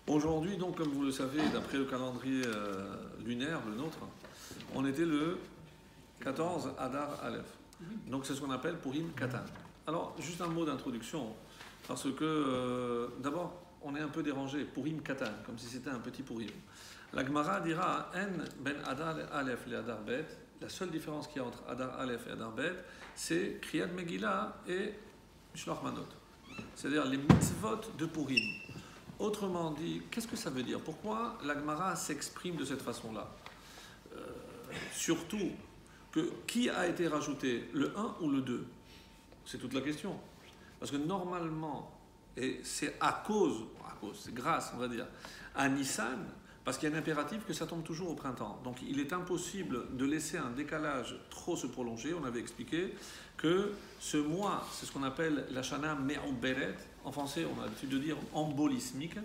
Aujourd'hui, donc, comme vous le savez, d'après le calendrier lunaire, le nôtre, on était le 14 Adar Aleph. Donc, c'est ce qu'on appelle Purim Katan. Alors, juste un mot d'introduction, parce que d'abord, on est un peu dérangé, Purim Katan, comme si c'était un petit Purim. La Gemara dira En ben Adar Aleph et Adar Bet. La seule différence qu'il y a entre Adar Aleph et Adar Bet, c'est Kriyat Megillah et Mishloach Manot. C'est-à-dire les mitzvot de Purim. Autrement dit, qu'est-ce que ça veut dire? Pourquoi la Gemara s'exprime de cette façon-là? Surtout, qui a été rajouté, le 1 ou le 2? C'est toute la question. Parce que normalement, et c'est c'est grâce, on va dire, à Nissan, parce qu'il y a un impératif que ça tombe toujours au printemps. Donc il est impossible de laisser un décalage trop se prolonger. On avait expliqué que ce mois, c'est ce qu'on appelle la Shana Me'uberet. En français, on a l'habitude de dire embolismique.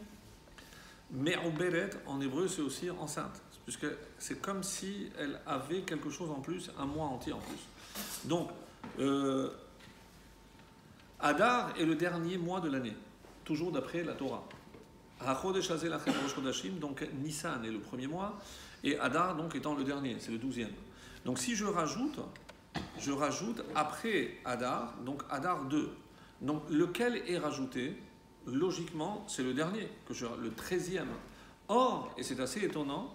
Me'uberet, en hébreu, c'est aussi enceinte. Puisque c'est comme si elle avait quelque chose en plus, un mois entier en plus. Donc, Adar est le dernier mois de l'année, toujours d'après la Torah. Donc Nissan est le premier mois et Adar donc étant le dernier, c'est le 12e. Donc si je rajoute après Adar, donc Adar 2. Donc lequel est rajouté? Logiquement, c'est le dernier, le 13e. Or, et c'est assez étonnant,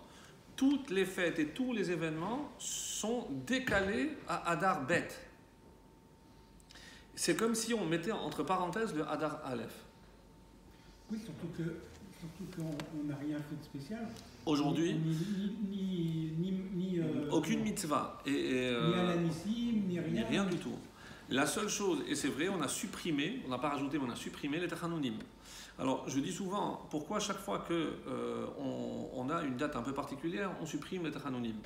toutes les fêtes et tous les événements sont décalés à Adar Bet. C'est comme si on mettait entre parenthèses le Adar Aleph. Oui, surtout qu'on n'a rien fait de spécial. Aujourd'hui, ni aucune mitzvah. Ni Alanissim, ni rien. Rien du tout. La seule chose, et c'est vrai, on n'a pas rajouté, mais on a supprimé les Tachanounim. Alors, je dis souvent, pourquoi chaque fois qu'on a une date un peu particulière, on supprime les Tachanounim?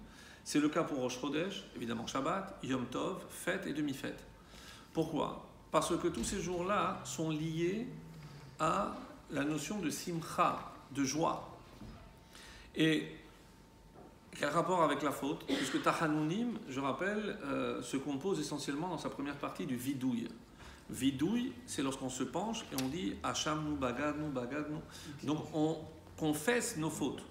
C'est le cas pour Rosh Chodesh, évidemment Shabbat, Yom Tov, fête et demi-fête. Pourquoi? Parce que tous ces jours-là sont liés à la notion de simcha, de joie. Et quel rapport avec la faute? Puisque Tachanounim, je rappelle, se compose essentiellement dans sa première partie du vidouille. Vidouille, c'est lorsqu'on se penche et on dit Hacham nous bagadnu, bagadnu. Donc on confesse nos fautes.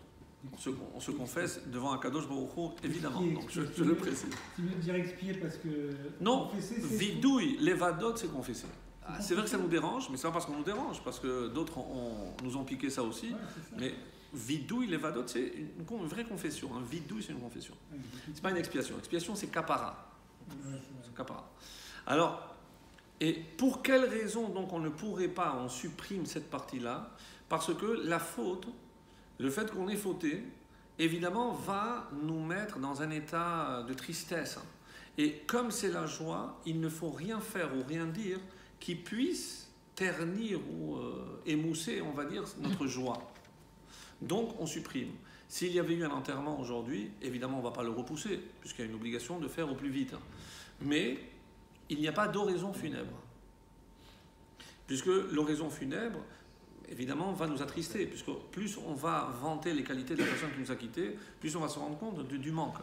On se confesse devant Akadosh Baruch Hu, évidemment. Donc je le précise. Tu veux dire expier parce que. Non, vidouille, l'évadot, c'est confesser. C'est vrai que ça nous dérange, mais c'est pas parce qu'on nous dérange, parce que d'autres nous ont piqué ça aussi. Ouais, ça. Mais vidouille, l'évadot, c'est une vraie confession. Hein. Vidouille, c'est une confession. C'est pas une expiation. Expiation, c'est kapara. C'est kapara. Alors, et pour quelle raison donc on ne pourrait pas, on supprime cette partie-là? Parce que la faute, le fait qu'on ait fauté, évidemment, va nous mettre dans un état de tristesse. Et comme c'est la joie, il ne faut rien faire ou rien dire qui puisse ternir ou émousser, on va dire, notre joie. Donc, on supprime. S'il y avait eu un enterrement aujourd'hui, évidemment, on ne va pas le repousser, puisqu'il y a une obligation de faire au plus vite. Mais il n'y a pas d'oraison funèbre. Puisque l'oraison funèbre, évidemment, va nous attrister, puisque plus on va vanter les qualités de la personne qui nous a quittés, plus on va se rendre compte du manque.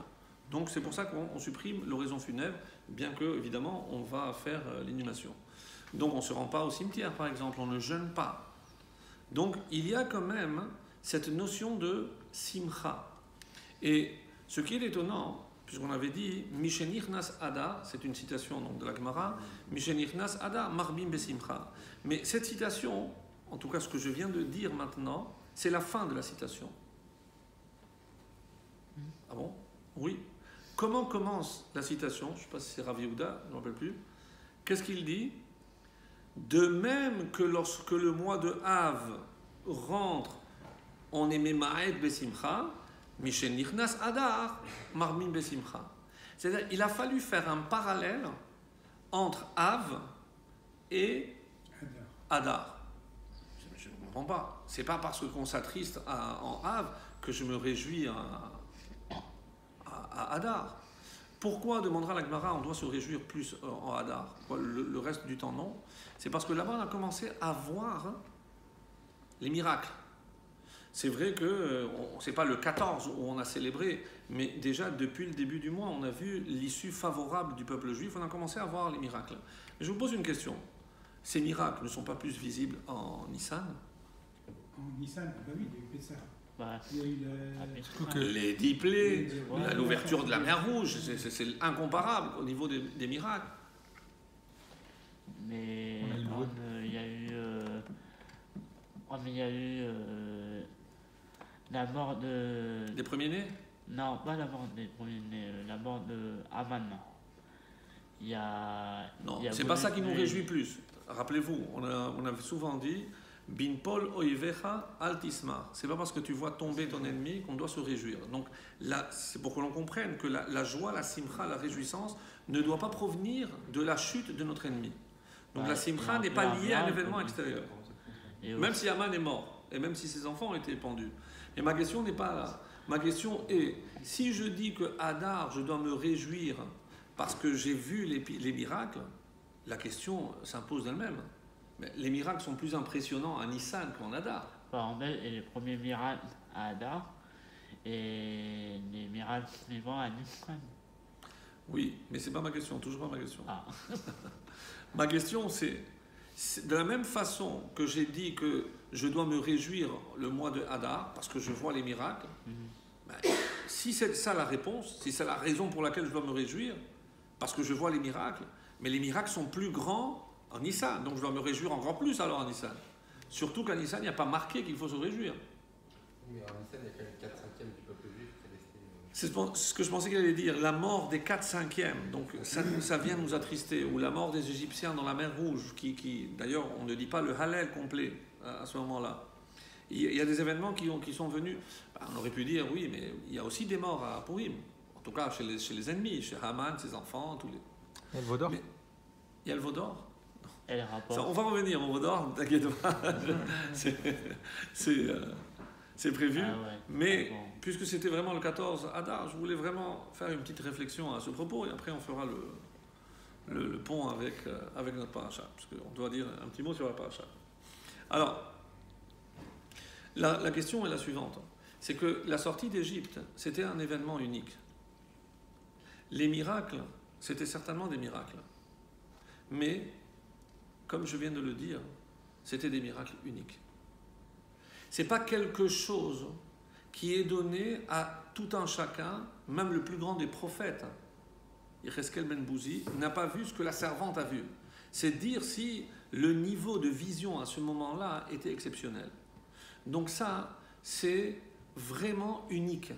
Donc, c'est pour ça qu'on supprime l'oraison funèbre, bien que, évidemment, on va faire l'inhumation. Donc, on ne se rend pas au cimetière, par exemple, on ne jeûne pas. Donc, il y a quand même cette notion de simcha. Et ce qui est étonnant, puisqu'on avait dit Mishenichnas Ada, c'est une citation donc, de la Gemara, Mishenichnas Ada, Marbim Besimcha. Mais cette citation, en tout cas ce que je viens de dire maintenant, c'est la fin de la citation. Ah bon? Oui. Comment commence la citation? Je ne sais pas si c'est Rav Yehuda, je ne me rappelle plus. Qu'est-ce qu'il dit? De même que lorsque le mois de Av rentre, on est Memaed Besimcha, Mishen Nichnas Adar, Marmin Besimcha. C'est-à-dire qu'il a fallu faire un parallèle entre Av et Adar. Je ne comprends pas. Ce n'est pas parce qu'on s'attriste en Av que je me réjouis à Adar. Pourquoi, demandera la Gemara, on doit se réjouir plus en Adar? Le reste du temps, non. C'est parce que là-bas, on a commencé à voir les miracles. C'est vrai que ce n'est pas le 14 où on a célébré, mais déjà depuis le début du mois, on a vu l'issue favorable du peuple juif, on a commencé à voir les miracles. Mais je vous pose une question. Ces miracles ne sont pas plus visibles en Nissan? en Nissan, bah oui, il y a eu Pessah. Bah, Il y a eu Les 10 plaies, Ouais. l'ouverture de la mer Rouge, c'est incomparable au niveau des miracles. mais On a eu le vote. il y a eu. Oh, mais il y a eu la mort de. Des premiers-nés. Non, pas la mort des premiers-nés, la mort de Haman. Il y a. Non, il y a c'est pas ça qui nous voulu- réjouit plus. Rappelez-vous, on a souvent dit Bin Pol Oivecha Altisma. C'est pas parce que tu vois tomber ton ennemi qu'on doit se réjouir. Donc là, c'est pour que l'on comprenne que la joie, la simcha, la réjouissance ne doit pas provenir de la chute de notre ennemi. Donc Ouais, la simcha et un n'est peu pas liée à un Haman, événement aussi. extérieur. Et Même aussi- si Haman est mort, et même si ses enfants ont été pendus. Et ma question n'est pas là. Ma question est, si je dis que Hadar, je dois me réjouir parce que j'ai vu les miracles, la question s'impose d'elle-même. Mais les miracles sont plus impressionnants à Nissan qu'en Hadar. Par exemple, et les premiers miracles à Hadar et les miracles suivants à Nissan. Oui, mais c'est pas ma question, toujours pas ma question. Ah, Ma question, c'est de la même façon que j'ai dit que je dois me réjouir le mois de Hadar parce que je vois les miracles, ben, si c'est ça la réponse, si c'est la raison pour laquelle je dois me réjouir, parce que je vois les miracles, mais les miracles sont plus grands en Nissan, donc je dois me réjouir encore plus alors en Nissan. Surtout qu'en Nissan, il n'y a pas marqué qu'il faut se réjouir. Oui, en Nissan, il y a quand même 4/5 du peuple juif qui est resté. C'est ce que je pensais qu'il allait dire, la mort des 4/5, donc ça vient nous attrister, ou la mort des Égyptiens dans la mer Rouge, qui d'ailleurs on ne dit pas le Hallel complet à ce moment-là. Il y a des événements qui sont venus, on aurait pu dire oui, mais il y a aussi des morts à Purim, en tout cas chez les ennemis, chez Haman, ses enfants, tous les... Et le Vaudor Mais- Il y a le veau d'or. elle Ça, rapporte. on va revenir au veau d'or, ne t'inquiète pas, c'est prévu. Ah ouais, Mais bon. puisque c'était vraiment le 14 Hadar, je voulais vraiment faire une petite réflexion à ce propos et après on fera le pont avec notre paracha, parce qu'on doit dire un petit mot sur la paracha. Alors, la question est la suivante, c'est que la sortie d'Égypte, c'était un événement unique. Les miracles, c'était certainement des miracles. Mais, comme je viens de le dire, c'était des miracles uniques. C'est pas quelque chose qui est donné à tout un chacun, même le plus grand des prophètes. Yecheskel ben Bouzi n'a pas vu ce que la servante a vu. C'est dire si le niveau de vision à ce moment-là était exceptionnel. Donc ça, c'est vraiment unique.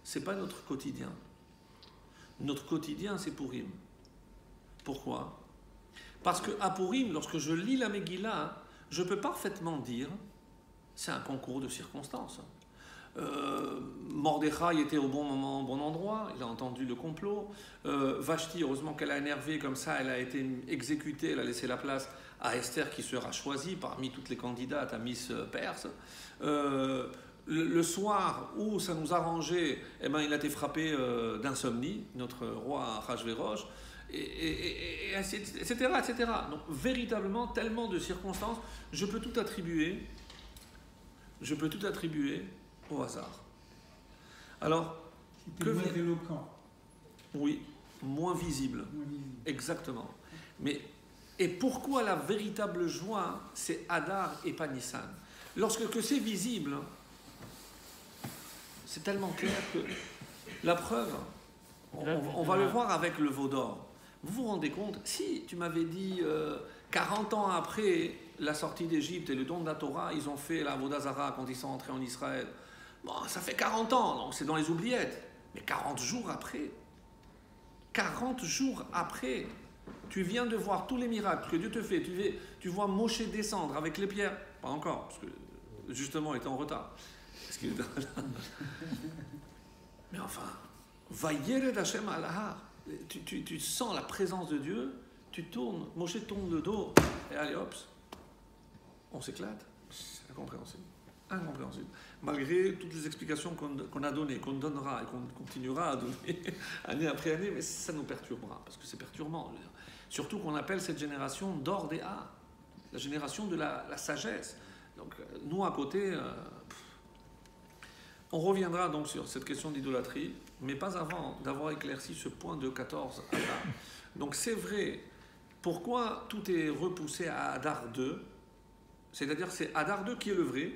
C'est pas notre quotidien. Notre quotidien, c'est Purim. Pourquoi ? Parce qu'à Purim, lorsque je lis la Megillah, je peux parfaitement dire c'est un concours de circonstances. Mordechai était au bon moment, au bon endroit, il a entendu le complot. Vashti, heureusement qu'elle a énervé comme ça, elle a été exécutée, elle a laissé la place à Esther qui sera choisie parmi toutes les candidates à Miss Perse. Le soir où ça nous arrangeait, eh ben, il a été frappé d'insomnie, notre roi Achashverosh, etc., etc. Donc véritablement, tellement de circonstances, je peux tout attribuer au hasard. Alors, C'était que moins vient- éloquent, oui, moins visible, moins visible. exactement. Et pourquoi la véritable joie, c'est Hadar et pas Nissan ? Lorsque que c'est visible, c'est tellement clair que la preuve, on va le voir avec le veau d'or. Vous vous rendez compte, si tu m'avais dit 40 ans après la sortie d'Égypte et le don de la Torah, ils ont fait la Avodah Zarah quand ils sont entrés en Israël. Bon, ça fait 40 ans, donc c'est dans les oubliettes. Mais 40 jours après, tu viens de voir tous les miracles que Dieu te fait. Tu vois Moshe descendre avec les pierres. Pas encore, parce que justement, il était en retard. Parce qu'il était Mais enfin, Vayered Hashem al Har. Tu sens la présence de Dieu, tu tournes, Moshe tourne le dos, et allez hop, on s'éclate. C'est incompréhensible. Incompréhensible. Malgré toutes les explications qu'on a données, qu'on donnera et qu'on continuera à donner année après année, mais ça nous perturbera, parce que c'est perturbant. Je veux dire. Surtout qu'on appelle cette génération d'or des A, la génération de la sagesse. Donc nous à côté, on reviendra donc sur cette question d'idolâtrie, mais pas avant d'avoir éclairci ce point de 14 Hadar. Donc c'est vrai, pourquoi tout est repoussé à Hadar 2 ? C'est-à-dire c'est Hadar 2 qui est le vrai,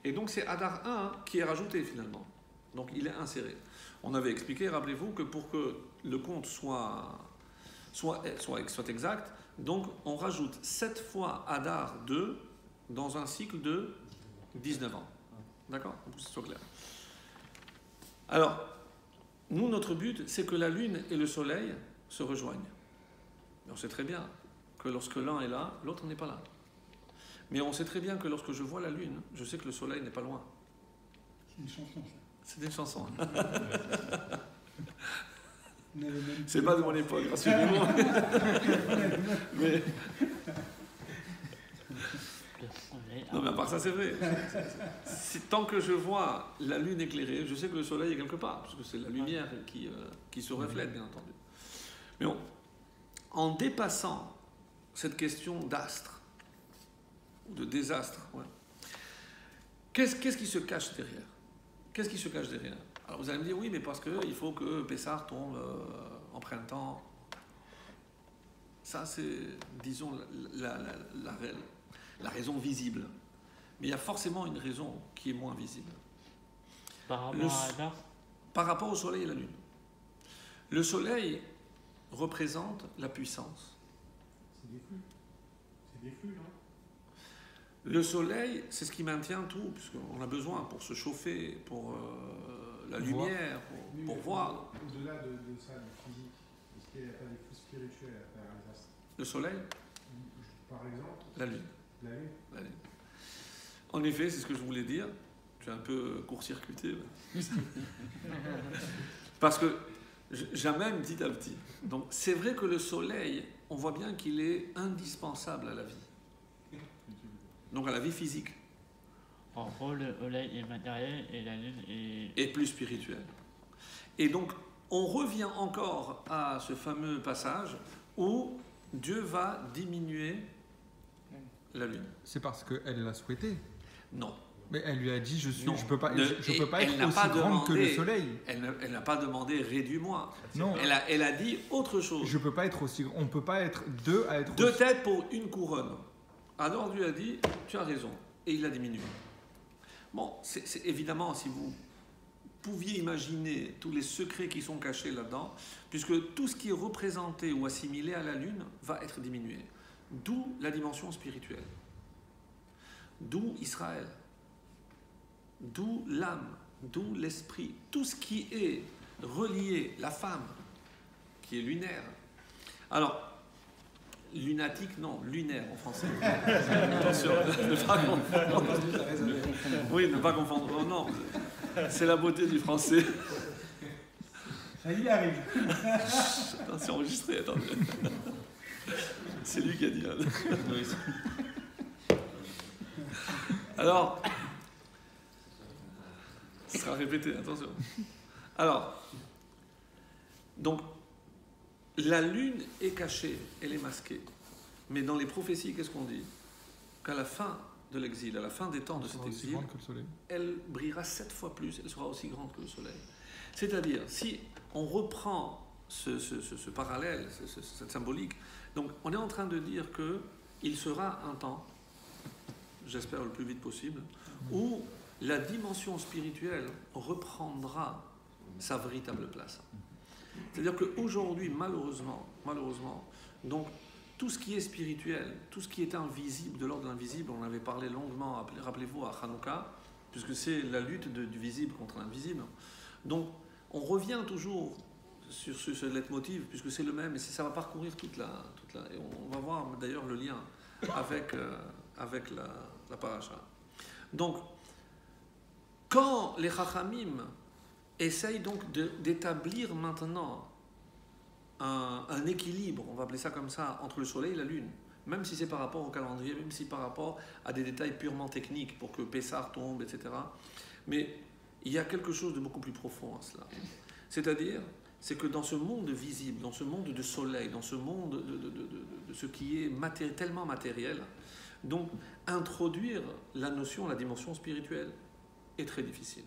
et donc c'est Hadar 1 qui est rajouté finalement. Donc il est inséré. On avait expliqué, rappelez-vous, que pour que le compte soit exact, donc on rajoute 7 fois Hadar 2 dans un cycle de 19 ans. D'accord? Pour que ce soit clair. Alors, nous, notre but, c'est que la Lune et le Soleil se rejoignent. Mais on sait très bien que lorsque l'un est là, l'autre n'est pas là. Mais on sait très bien que lorsque je vois la Lune, je sais que le Soleil n'est pas loin. C'est une chanson, ça. C'est une chanson. On avait même C'est pas de mon époque, rassurez-moi. Mais... Le soleil. Non, mais à part ça, c'est vrai. Tant que je vois la Lune éclairée, je sais que le Soleil est quelque part, parce que c'est la lumière qui se reflète, bien entendu. Mais bon, en dépassant cette question d'astre, ou de désastre, ouais, qu'est-ce qui se cache derrière? Qu'est-ce qui se cache derrière? Alors vous allez me dire, oui, mais parce qu'il faut que Pessah tombe en printemps. Ça, c'est, disons, la raison visible. Mais il y a forcément une raison qui est moins visible. Par rapport à Hadar, Par rapport au Soleil et la Lune. Le Soleil représente la puissance. C'est des flux. C'est des flux, non? Le Soleil, c'est ce qui maintient tout, puisqu'on a besoin pour se chauffer, pour la lumière, pour voir. Au-delà de ça, du physique, est-ce qu'il n'y a pas des flux spirituels à travers les astres? Le Soleil, Par exemple, la Lune. la Lune. La Lune. En effet, c'est ce que je voulais dire. J'ai un peu court-circuité. Parce que j'amène petit à petit. Donc c'est vrai que le Soleil, on voit bien qu'il est indispensable à la vie. Donc à la vie physique. en gros, le soleil est matériel et la lune est. Et plus spirituel. Et donc on revient encore à ce fameux passage où Dieu va diminuer la lune. C'est parce qu'elle l'a souhaité. Non. Mais elle lui a dit Non. je peux pas Ne- je peux pas elle être n'a aussi pas grande que le demandé- soleil. Elle n'a pas demandé réduis-moi. Non. Elle a dit autre chose. Je peux pas être aussi on peut pas être deux à être Deux aussi- têtes pour une couronne. Alors Dieu a dit, tu as raison. Et il l'a diminué. Bon, c'est évidemment, si vous pouviez imaginer tous les secrets qui sont cachés là-dedans, puisque tout ce qui est représenté ou assimilé à la Lune va être diminué. D'où la dimension spirituelle. D'où Israël. D'où l'âme. D'où l'esprit. Tout ce qui est relié, la femme, qui est lunaire. Alors, lunatique, non, lunaire en français. Attention, ne pas confondre. Oui, ne pas confondre. Oh, non, c'est la beauté du français. Ça y arrive. Attends, c'est enregistré, attendez. C'est lui qui a dit. Alors, ce sera répété, attention. Alors, donc, la lune est cachée, elle est masquée. Mais dans les prophéties, qu'est-ce qu'on dit? Qu'à la fin de l'exil, à la fin des temps de Elle cet sera aussi exil, grande que le soleil. elle brillera 7 fois plus, elle sera aussi grande que le soleil. C'est-à-dire, si on reprend ce parallèle, cette symbolique, donc on est en train de dire qu'il sera un temps, j'espère le plus vite possible, où la dimension spirituelle reprendra sa véritable place. C'est-à-dire qu'aujourd'hui, malheureusement, donc tout ce qui est spirituel, tout ce qui est invisible, de l'ordre de l'invisible, on avait parlé longuement, rappelez-vous, à Hanouka, puisque c'est la lutte du visible contre l'invisible. Donc, on revient toujours sur ce leitmotiv, puisque c'est le même, et ça va parcourir toute la et on va voir d'ailleurs le lien avec la paracha. Donc, quand les Chachamim essayent donc d'établir maintenant un équilibre, on va appeler ça comme ça, entre le soleil et la lune, même si c'est par rapport au calendrier, même si par rapport à des détails purement techniques pour que Pessah tombe, etc. Mais il y a quelque chose de beaucoup plus profond à cela. C'est-à-dire, c'est que dans ce monde visible, dans ce monde de soleil, dans ce monde de ce qui est tellement matériel, donc introduire la notion, la dimension spirituelle est très difficile.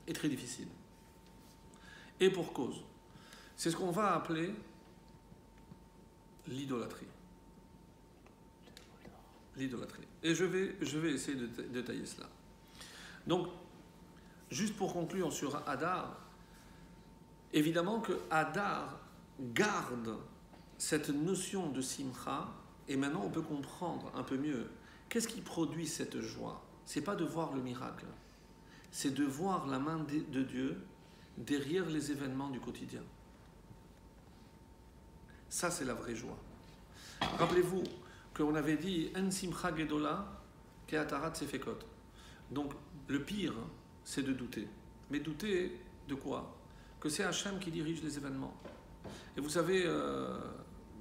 Est très difficile. Et pour cause. C'est ce qu'on va appeler l'idolâtrie. L'idolâtrie. Et je vais essayer de détailler cela. Donc, juste pour conclure sur Hadar, évidemment que Hadar garde cette notion de simcha, et maintenant on peut comprendre un peu mieux qu'est-ce qui produit cette joie. C'est pas de voir le miracle, c'est de voir la main de Dieu derrière les événements du quotidien. Ça, c'est la vraie joie. Rappelez-vous qu'on avait dit En simcha gedola ke'atarat sefekot. Donc, le pire, c'est de douter. Mais douter de quoi? Que c'est Hachem qui dirige les événements. Et vous savez,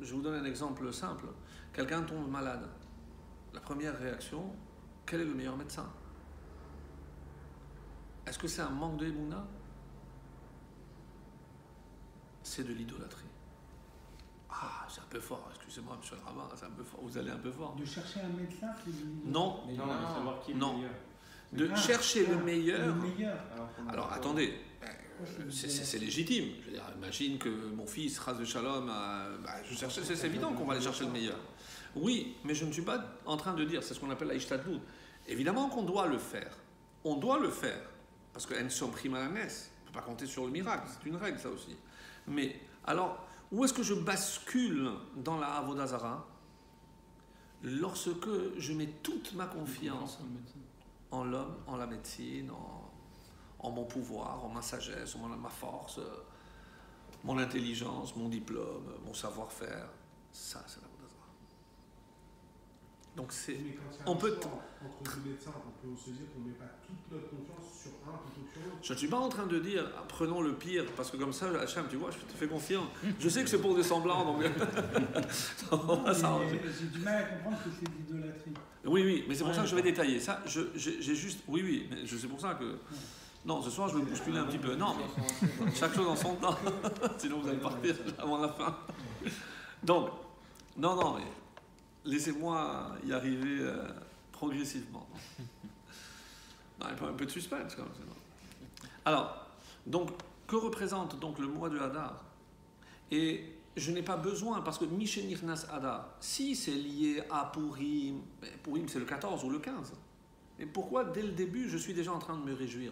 je vous donne un exemple simple. Quelqu'un tombe malade. La première réaction, quel est le meilleur médecin? Est-ce que c'est un manque de émouna? C'est de l'idolâtrie. Ah, c'est un peu fort, excusez-moi, monsieur le rabbin, c'est un peu fort, vous allez un peu fort. De chercher un médecin, c'est de Non, Mais non, de savoir qui est le non. meilleur. De chercher le meilleur. Le meilleur. Alors attendez, c'est légitime. Je veux dire, imagine que mon fils, ras de shalom, c'est évident qu'on va aller chercher le meilleur. Oui, mais je ne suis pas en train de dire, c'est ce qu'on appelle la ishtadlut. Évidemment qu'on doit le faire. On doit le faire. Parce que en som prima la messe. On ne peut pas compter sur le miracle, c'est une règle ça aussi. Mais alors, où est-ce que je bascule dans la Avodah Zara? Lorsque je mets toute ma confiance en l'homme, en la médecine, en mon pouvoir, en ma sagesse, en ma force, mon intelligence, mon diplôme, mon savoir-faire. Ça, c'est la Avodah Zara. Donc c'est... Mais quand il y a On un peut... choix entre deux médecins, on peut se dire qu'on ne met pas toute notre confiance sur un plutôt que sur l'autre. Je ne suis pas en train de dire prenons le pire, parce que comme ça, Hachem, tu vois, je te fais confiance. Je sais que c'est pour des semblants, donc on va s'arranger. J'ai du mal à comprendre que c'est de l'idolâtrie. Oui, mais c'est pour ça que je vais détailler. Ça, j'ai juste... Oui, mais c'est pour ça que... Non, ce soir, je vais bousculer un petit peu. Non, mais chaque chose en son temps. Sinon, vous allez partir avant la fin. Donc, non, mais laissez-moi y arriver progressivement. Non, un peu de suspense, quand même. Alors, donc, que représente donc le mois de Hadar? Et je n'ai pas besoin, parce que Mishenirnas Hadar, si c'est lié à Purim, Purim c'est le 14 ou le 15. Et pourquoi dès le début je suis déjà en train de me réjouir?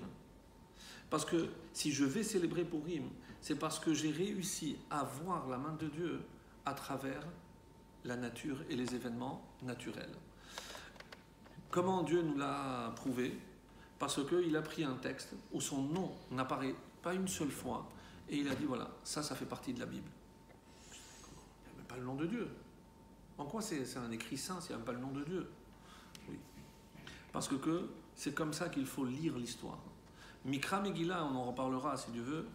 Parce que si je vais célébrer Purim, c'est parce que j'ai réussi à voir la main de Dieu à travers la nature et les événements naturels. Comment Dieu nous l'a prouvé? Parce qu'il a pris un texte où son nom n'apparaît pas une seule fois et il a dit voilà, ça fait partie de la Bible. Il n'y a même pas le nom de Dieu. En quoi c'est un écrit saint s'il n'y a même pas le nom de Dieu? Oui. Parce que c'est comme ça qu'il faut lire l'histoire. Mikra Megillah, on en reparlera si Dieu veut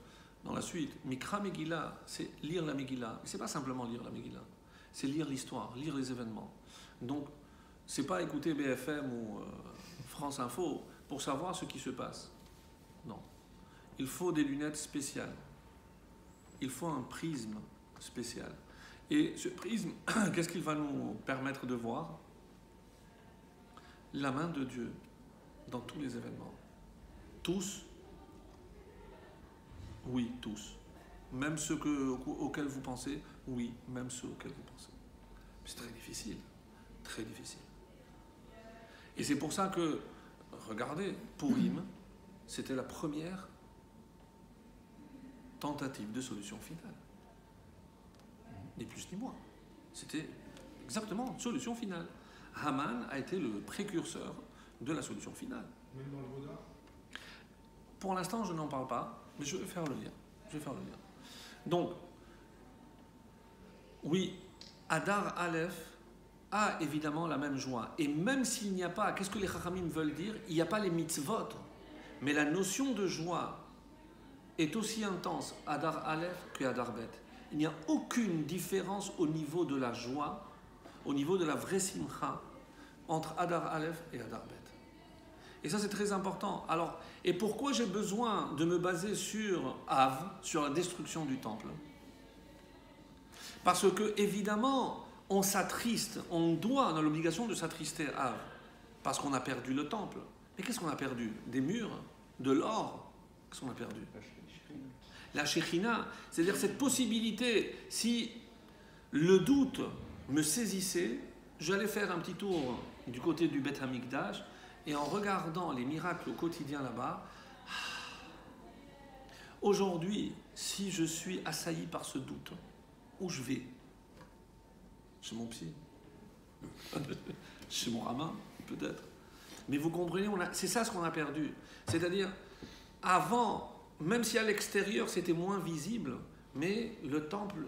dans la suite. Mikra Megillah, c'est lire la Megillah. C'est pas simplement lire la Megillah, c'est lire l'histoire, lire les événements. Donc, c'est pas écouter BFM ou France Info pour savoir ce qui se passe. Non. Il faut des lunettes spéciales. Il faut un prisme spécial. Et ce prisme, qu'est-ce qu'il va nous permettre de voir? La main de Dieu dans tous les événements. Tous? Oui, tous. Même ceux auxquels vous pensez? Oui, même ceux auxquels vous pensez. C'est très difficile. Très difficile. Et c'est pour ça que, regardez, Purim, c'était la première tentative de solution finale. Ni plus ni moins. C'était exactement solution finale. Haman a été le précurseur de la solution finale. Même dans le Voda. Pour l'instant, je n'en parle pas, mais je vais faire le lien. Donc, oui, Hadar Aleph a évidemment la même joie. Et même s'il n'y a pas, qu'est-ce que les Chachamim veulent dire? Il n'y a pas les mitzvot. Mais la notion de joie est aussi intense Hadar Aleph que Hadar Bet. Il n'y a aucune différence au niveau de la joie, au niveau de la vraie simcha, entre Hadar Aleph et Hadar Bet. Et ça, c'est très important. Alors, et pourquoi j'ai besoin de me baser sur Av, sur la destruction du temple? Parce que, évidemment, on s'attriste, on a l'obligation de s'attrister à Av, parce qu'on a perdu le temple. Mais qu'est-ce qu'on a perdu? Des murs? De l'or? Qu'est-ce qu'on a perdu? La Shekhinah, c'est-à-dire cette possibilité, si le doute me saisissait, j'allais faire un petit tour du côté du Beth Hamikdash, et en regardant les miracles au quotidien là-bas, aujourd'hui, si je suis assailli par ce doute, où je vais? Chez mon psy, chez mon rabbin, peut-être. Mais vous comprenez, c'est ça ce qu'on a perdu. C'est-à-dire, avant, même si à l'extérieur c'était moins visible, mais le temple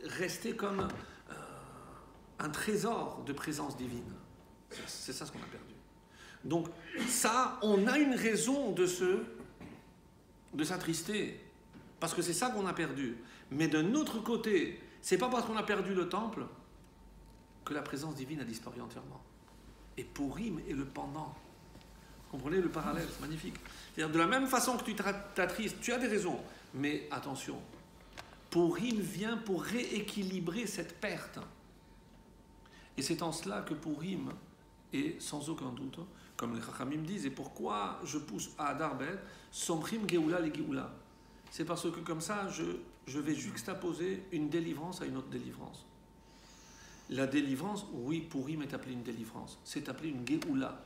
restait comme un trésor de présence divine. C'est ça ce qu'on a perdu. Donc ça, on a une raison de s'attrister, parce que c'est ça qu'on a perdu. Mais d'un autre côté, c'est pas parce qu'on a perdu le temple que la présence divine a disparu entièrement. Et Purim est le pendant. Vous comprenez le parallèle? C'est magnifique. C'est-à-dire, de la même façon que tu t'attristes, tu as des raisons, mais attention, Purim vient pour rééquilibrer cette perte. Et c'est en cela que Purim est sans aucun doute, comme les Chachamim disent, et pourquoi je pousse à Adar Bet, Somchim Geoula les Geoula. C'est parce que comme ça, je vais juxtaposer une délivrance à une autre délivrance. La délivrance, oui, Purim est appelée une délivrance, c'est appelé une Geoula.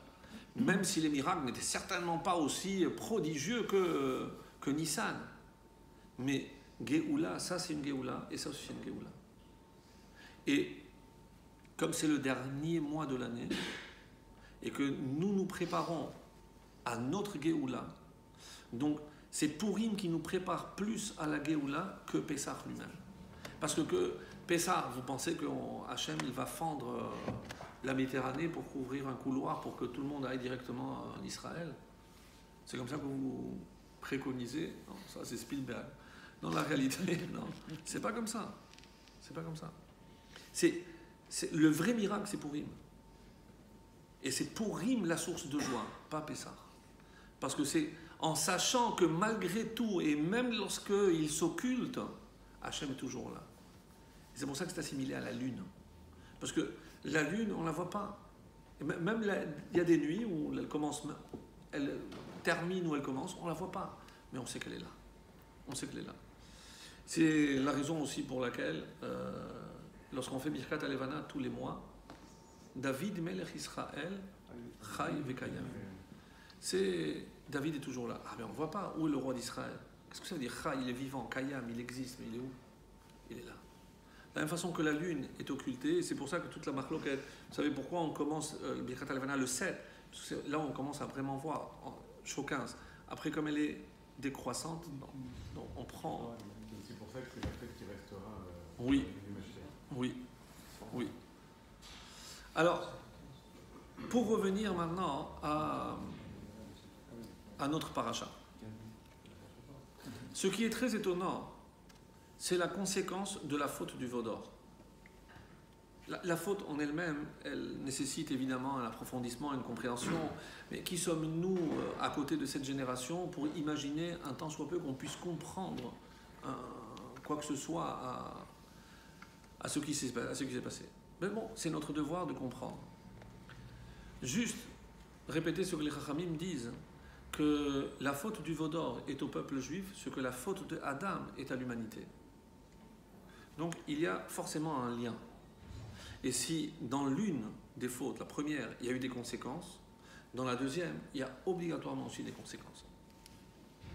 Même si les miracles n'étaient certainement pas aussi prodigieux que Nissan. Mais Geoula, ça c'est une Geoula, et ça aussi c'est une Geoula. Et comme c'est le dernier mois de l'année, et que nous nous préparons à notre Geoula, donc c'est Purim qui nous prépare plus à la Geoula que Pessah lui-même. Parce que Pessah, vous pensez que Hachem il va fendre la Méditerranée pour couvrir un couloir pour que tout le monde aille directement en Israël? C'est comme ça que vous préconisez? Non, ça c'est Spielberg. Dans la réalité, non, c'est pas comme ça. C'est pas comme ça. Le vrai miracle, c'est Purim. Et c'est Purim la source de joie, pas Pessah. Parce que c'est en sachant que malgré tout, et même lorsqu'il s'occulte, Hachem est toujours là. Et c'est pour ça que c'est assimilé à la lune. Parce que la lune, on ne la voit pas. Et même il y a des nuits où elle termine où elle commence, on ne la voit pas. Mais on sait qu'elle est là. On sait qu'elle est là. C'est la raison aussi pour laquelle, lorsqu'on fait Birkat Alevana tous les mois, David Melech Israël, Chai Vekayam. David est toujours là. Ah mais on ne voit pas. Où est le roi d'Israël? Qu'est-ce que ça veut dire? Chai, il est vivant. Kayam, il existe. Mais il est où? Il est là. De la même façon que la lune est occultée, c'est pour ça que toute la marloquette, vous savez pourquoi on commence le Birkat Alevana le 7? Parce que là on commence à vraiment voir, Chaud 15. Après comme elle est décroissante, donc on prend... C'est pour ça que c'est la fête qui restera... Oui, oui, oui. Alors, pour revenir maintenant à notre paracha. Ce qui est très étonnant, c'est la conséquence de la faute du veau d'or. La faute en elle-même, elle nécessite évidemment un approfondissement, une compréhension, mais qui sommes-nous à côté de cette génération pour imaginer un tant soit peu qu'on puisse comprendre quoi que ce soit à ce qui s'est passé. Mais bon, c'est notre devoir de comprendre. Juste répéter ce que les Chachamim disent, que la faute du veau d'or est au peuple juif, ce que la faute de Adam est à l'humanité. Donc il y a forcément un lien. Et si dans l'une des fautes, la première, il y a eu des conséquences, dans la deuxième, il y a obligatoirement aussi des conséquences.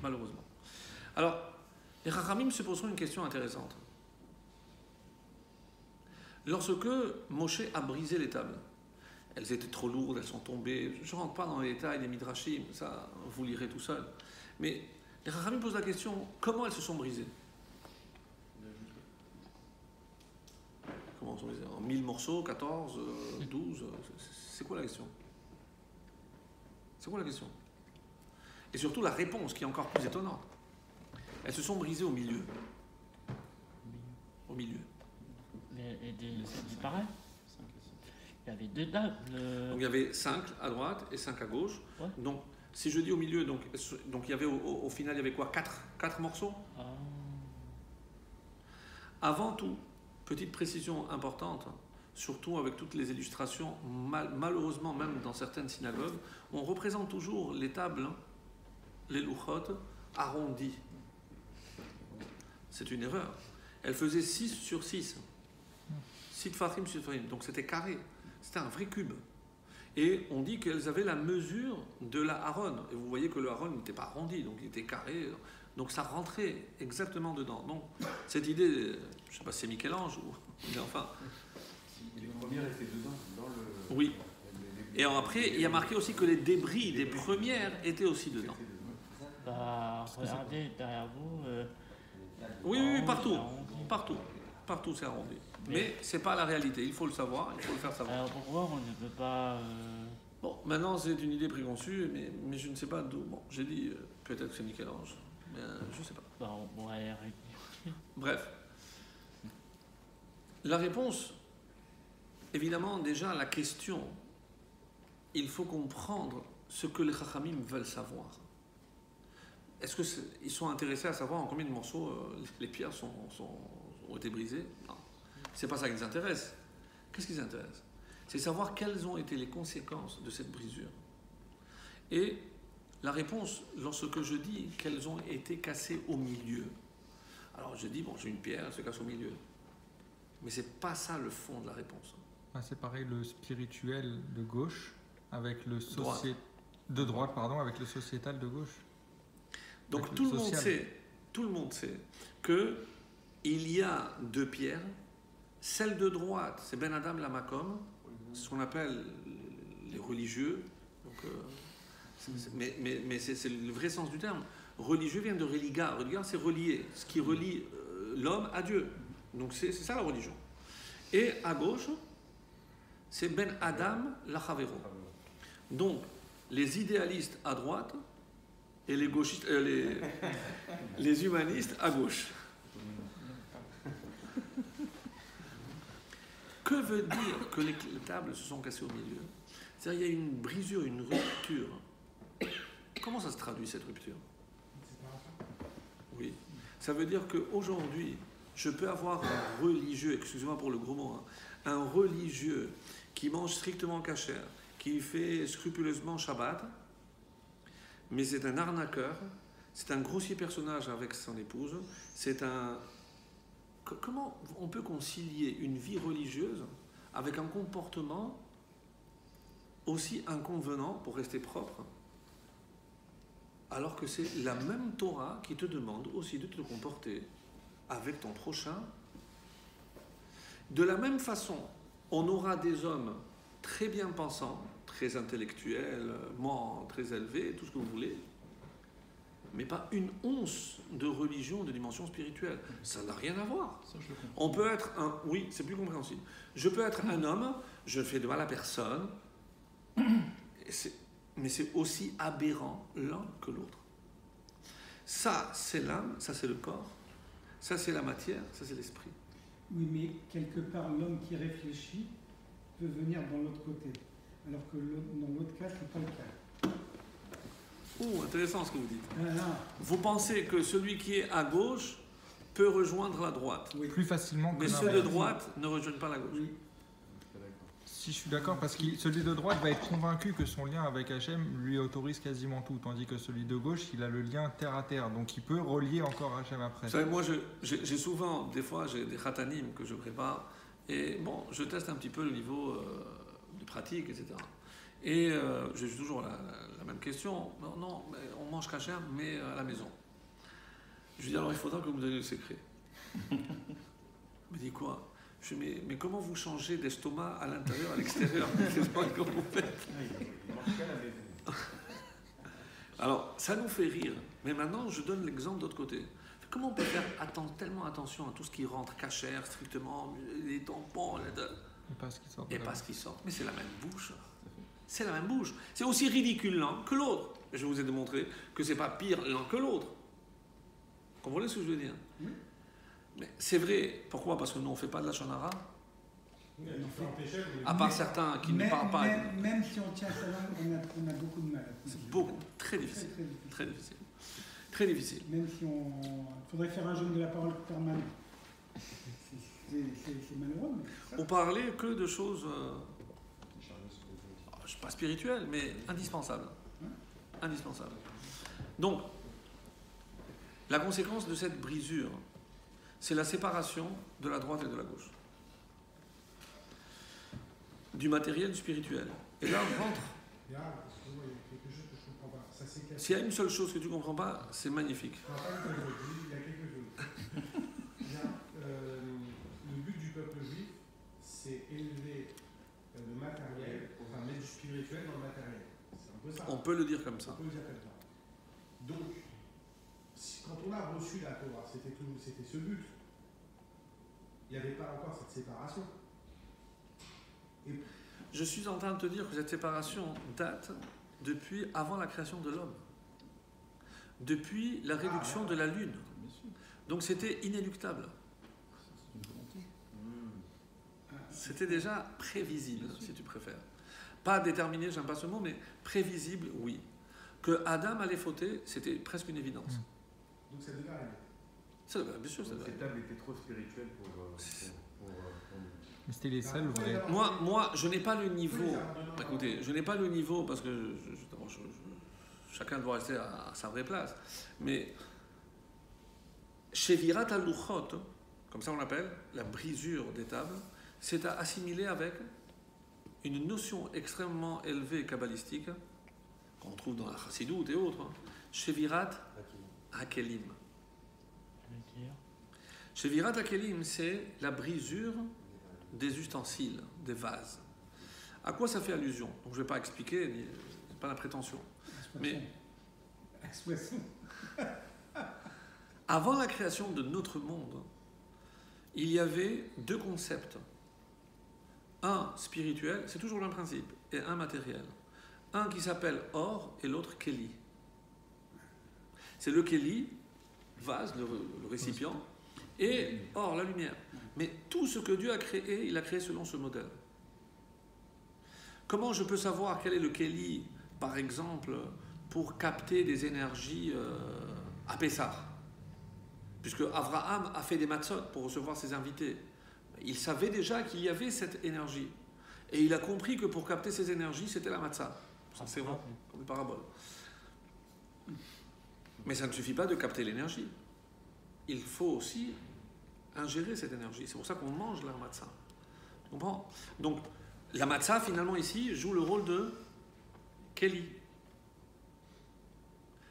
Malheureusement. Alors, les Chachamim se poseront une question intéressante. Lorsque Moshe a brisé les tables, elles étaient trop lourdes, elles sont tombées. Je ne rentre pas dans les détails des midrashim, ça vous lirez tout seul. Mais les Chachamim posent la question, comment elles se sont brisées? Comment elles sont brisées? En 1000 morceaux, 14, 12, c'est quoi la question? C'est quoi la question? Et surtout la réponse qui est encore plus étonnante. Elles se sont brisées au milieu. Au milieu. Et ça disparaît. Il y avait deux tables. Donc il y avait 5 à droite et 5 à gauche. Ouais. Donc si je dis au milieu, donc il y avait au final il y avait quoi? 4 morceaux. Ah. Avant tout, petite précision importante, surtout avec toutes les illustrations, malheureusement même dans certaines synagogues, on représente toujours les tables, les louchot, arrondies. C'est une erreur. Elle faisait 6 sur 6. 6 tfachim sur tfachim. Donc c'était carré. C'était un vrai cube. Et on dit qu'elles avaient la mesure de la Aaron. Et vous voyez que le Aaron n'était pas arrondi, donc il était carré. Donc ça rentrait exactement dedans. Donc cette idée, je ne sais pas si c'est Michel-Ange ou... Mais enfin... Les premières étaient dedans, dans le... Oui. Et après, il y a marqué aussi que les débris des premières étaient aussi dedans. Bah, regardez derrière vous. Oui, oui, oui, partout. arrondi. Partout. Partout c'est arrondi. Mais ce n'est pas la réalité, il faut le savoir, il faut le faire savoir. Alors pourquoi on ne peut pas. Bon, maintenant c'est une idée préconçue, mais je ne sais pas d'où. Bon, j'ai dit peut-être que c'est Michel-Ange, mais je ne sais pas. Bah, on pourrait aller rectifier. Bref. La réponse, évidemment, déjà la question, il faut comprendre ce que les Chachamim veulent savoir. Est-ce qu'ils sont intéressés à savoir en combien de morceaux les pierres ont été brisées? Non. C'est pas ça qui les intéresse. Qu'est-ce qui les intéresse? C'est savoir quelles ont été les conséquences de cette brisure. Et la réponse, lorsque je dis qu'elles ont été cassées au milieu, alors je dis, bon, j'ai une pierre, elle se casse au milieu. Mais c'est pas ça le fond de la réponse. Ah, c'est pareil, le spirituel de gauche avec le Droite. de droite, pardon, avec le sociétal de gauche. Donc Avec tout le le monde sait que il y a deux pierres. Celle de droite, c'est Ben Adam Lamakom, ce qu'on appelle les religieux. Donc, mais c'est le vrai sens du terme. Religieux vient de religa. Religa, c'est relier, ce qui relie l'homme à Dieu. Donc c'est ça la religion. Et à gauche, c'est Ben Adam Lachavero. Donc les idéalistes à droite et les gauchistes, les humanistes à gauche. Que veut dire que les tables se sont cassées au milieu? C'est-à-dire qu'il y a une brisure, une rupture. Comment ça se traduit cette rupture? Oui. Ça veut dire qu'aujourd'hui, je peux avoir un religieux, excusez-moi pour le gros mot, hein, un religieux qui mange strictement kasher, qui fait scrupuleusement Shabbat, mais c'est un arnaqueur, c'est un grossier personnage avec son épouse, c'est un... Comment on peut concilier une vie religieuse avec un comportement aussi inconvenant pour rester propre, alors que c'est la même Torah qui te demande aussi de te comporter avec ton prochain? De la même façon, on aura des hommes très bien pensants, très intellectuels, très élevés, tout ce que vous voulez, mais pas une once de religion de dimension spirituelle. Ça n'a rien à voir. On peut être un... Oui, c'est plus compréhensible. Je peux être un homme, je ne fais de mal à personne, mais c'est aussi aberrant l'un que l'autre. Ça, c'est l'âme, ça, c'est le corps, ça, c'est la matière, ça, c'est l'esprit. Oui, mais quelque part, l'homme qui réfléchit peut venir dans l'autre côté. Alors que dans l'autre cas, ce n'est pas le cas. Oh, intéressant ce que vous dites. Ah, Vous pensez que celui qui est à gauche peut rejoindre la droite, oui. Plus facilement que mais ceux de l'inverse. droite ne rejoignent pas la gauche. Oui. Si je suis d'accord, parce que celui de droite va être convaincu que son lien avec Hachem lui autorise quasiment tout, tandis que celui de gauche, il a le lien terre à terre, donc il peut relier encore Hachem après. Vous savez, moi, j'ai souvent, des fois, j'ai des khatanim que je prépare, et bon, je teste un petit peu le niveau de pratique, etc. Et j'ai toujours la même question. Non, mais on mange kasher, mais à la maison. Je lui dis, alors il faudra que vous me donniez le secret. Il me dit quoi? Je lui dis, mais comment vous changez d'estomac à l'intérieur, à l'extérieur? Comment vous faites? Alors, ça nous fait rire. Mais maintenant, je donne l'exemple d'autre côté. Comment on peut faire tellement attention à tout ce qui rentre kasher, strictement, les tampons, Et pas ce qui sort de et là. pas ce qui sort? Mais c'est la même bouche. C'est la même bouche. C'est aussi ridicule l'un que l'autre. Je vous ai démontré que c'est pas pire l'un que l'autre. Vous comprenez ce que je veux dire? Oui. Mais c'est vrai. Pourquoi? Parce que nous, on ne fait pas de la shonara. À part certains qui ne Même- parlent pas. Même si on tient sa langue, on a beaucoup de mal. C'est beaucoup, très difficile. Très difficile. Très difficile. Très difficile. Même si il faudrait faire un jeûne de la parole permanent. C'est malheureux, mais c'est ça. On parlait que de choses, je sais pas spirituelles, mais indispensables. Indispensables. Donc, la conséquence de cette brisure, c'est la séparation de la droite et de la gauche. Du matériel, du spirituel. Et là, on rentre. Excuse-moi, il y a quelque chose que je ne comprends pas. Ça s'est cassé. S'il y a une seule chose que tu ne comprends pas, c'est magnifique. Non, pas une seule chose, il y a quelque chose. Le but du peuple juif, c'est élever le matériel, enfin mettre du spirituel dans le matériel. C'est un peu ça. On peut le dire comme ça. On peut le dire comme ça. Donc, quand on a reçu la Torah, c'était ce but. Il n'y avait pas encore cette séparation. Et Je suis en train de te dire que cette séparation date depuis avant la création de l'homme. Depuis la réduction de la lune. Donc c'était inéluctable. C'était déjà prévisible, si tu préfères. Pas déterminé, j'aime pas ce mot, mais prévisible, oui. Que Adam allait fauter, c'était presque une évidence. donc ça devait arriver. Ça, bien sûr, ça devait Cette table était trop spirituelle pour Mais c'était les seuls vrais. Moi, je n'ai pas le niveau. Écoutez, je n'ai pas le niveau parce que chacun doit rester à sa vraie place. Mais chez Virat al-Luchot, comme ça on l'appelle, la brisure des tables, c'est à assimiler avec une notion extrêmement élevée kabbalistique qu'on trouve dans la Chassidoute et autres. Chez Virat Hakelim. Chez Virat Hakelim, c'est la brisure des ustensiles, des vases. À quoi ça fait allusion? Donc je ne vais pas expliquer, c'est pas la prétention. Mais avant la création de notre monde, il y avait deux concepts. Un spirituel, c'est toujours le même principe, et un matériel. Un qui s'appelle or et l'autre Keli. C'est le Keli, vase, le récipient, et or, la lumière. Mais tout ce que Dieu a créé, il a créé selon ce modèle. Comment je peux savoir quel est le Keli, par exemple, pour capter des énergies à Pessah? Puisque Abraham a fait des matzot pour recevoir ses invités. Il savait déjà qu'il y avait cette énergie. Et il a compris que pour capter ces énergies, c'était la matzah. C'est vrai, comme une parabole. Mais ça ne suffit pas de capter l'énergie. Il faut aussi ingérer cette énergie. C'est pour ça qu'on mange la matzah. Tu comprends? Donc, la matzah, finalement, ici, joue le rôle de Keli.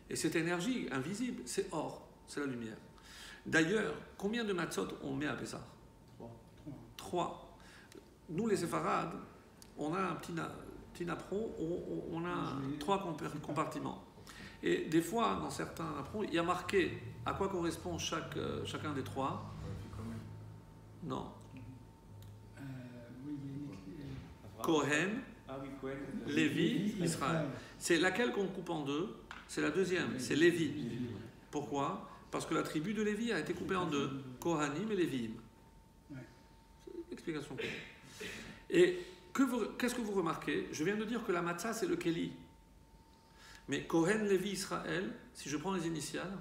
Et cette énergie invisible, c'est or, c'est la lumière. D'ailleurs, combien de matzot on met à Pessah? 3. Nous, les séfarades, on a un petit napperon, on a 3 compartiments. Et des fois, dans certains napperons, il y a marqué à quoi correspond chacun des 3. Non. Kohen, Lévi, Israël. C'est laquelle qu'on coupe en deux? C'est la deuxième, c'est Lévi. Pourquoi? Parce que la tribu de Lévi a été coupée en deux, Kohanim et Léviim. C'est une explication. Et qu'est-ce que vous remarquez? Je viens de dire que la matzah, c'est le Keli. Mais Kohen, Lévi, Israël, si je prends les initiales,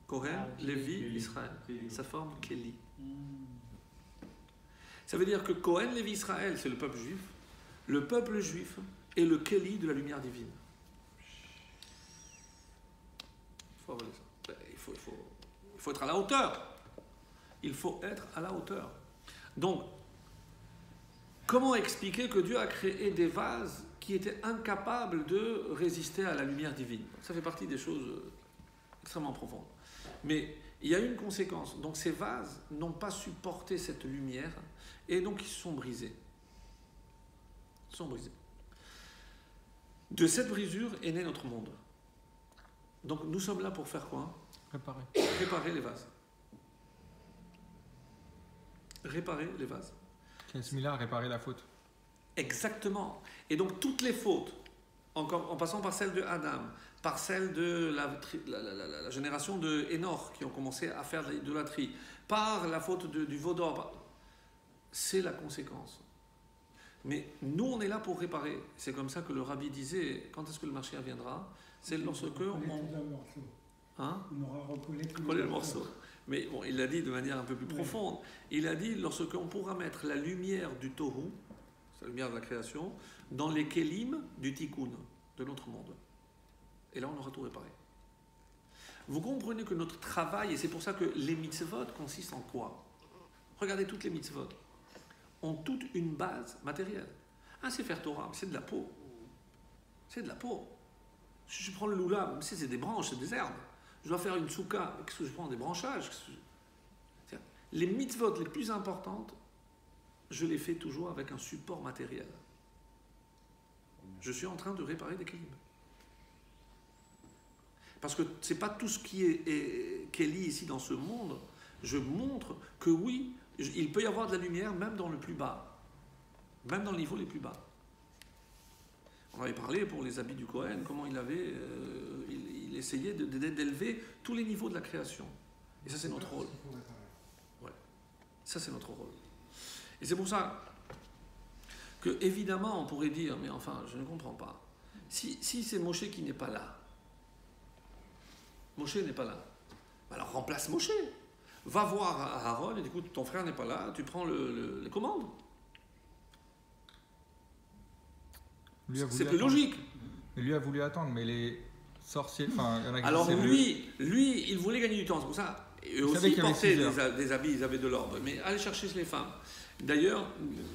Kohen, Lévi, Israël, ça forme Keli. Ça veut dire que Kohen, Lévi, Israël, c'est le peuple juif. Le peuple juif est le Keli de la lumière divine. Il faut être à la hauteur. Il faut être à la hauteur. Donc, comment expliquer que Dieu a créé des vases qui étaient incapables de résister à la lumière divine? Ça fait partie des choses extrêmement profondes. Mais il y a une conséquence. Donc ces vases n'ont pas supporté cette lumière et donc ils se sont brisés. Ils sont brisés. De cette brisure est né notre monde. Donc nous sommes là pour faire quoi? Réparer les vases. Réparer les vases. Qui est similaire à réparer la faute. Exactement. Et donc toutes les fautes, en passant par celle de Adam, par celle de la génération de Hénor qui ont commencé à faire de l'idolâtrie, par la faute du veau d'or, c'est la conséquence. Mais nous, on est là pour réparer. C'est comme ça que le rabbi disait, quand est-ce que le Mashiach viendra? C'est lorsque on aura recollé le morceau. Mais bon, il l'a dit de manière un peu plus profonde. Il a dit lorsqu'on pourra mettre la lumière du Tohu, c'est la lumière de la création, dans les Kélim du Tikkun, de notre monde. Et là, on aura tout réparé. Vous comprenez que notre travail, et c'est pour ça que les mitzvot consistent en quoi? Regardez toutes les mitzvot, ont toutes une base matérielle. Un Sefer Torah, c'est de la peau. C'est de la peau. Si je prends le loula, c'est des branches, c'est des herbes. Je dois faire une souka, qu'est-ce que je prends? Des branchages. Les mitzvot les plus importantes, je les fais toujours avec un support matériel. Je suis en train de réparer des kélim. Parce que ce n'est pas tout ce qui est Kéli ici dans ce monde. Je montre que oui, il peut y avoir de la lumière même dans le plus bas. Même dans le niveau les plus bas. On avait parlé pour les habits du Kohen, comment il avait, il essayait d'élever tous les niveaux de la création. Et ça, c'est notre rôle. Ouais. Ça, c'est notre rôle. Et c'est pour ça que, évidemment, on pourrait dire, mais enfin, je ne comprends pas. Si c'est Moshe qui n'est pas là, Moshe n'est pas là, alors remplace Moshe. Va voir Aaron et dit, écoute, ton frère n'est pas là, tu prends les commandes. C'est plus logique. Mais lui a voulu attendre, mais les sorciers. Enfin, il y en a qui alors lui, il voulait gagner du temps, c'est pour ça. Eux aussi portaient des habits, ils avaient de l'ordre. Mais allez chercher les femmes. D'ailleurs,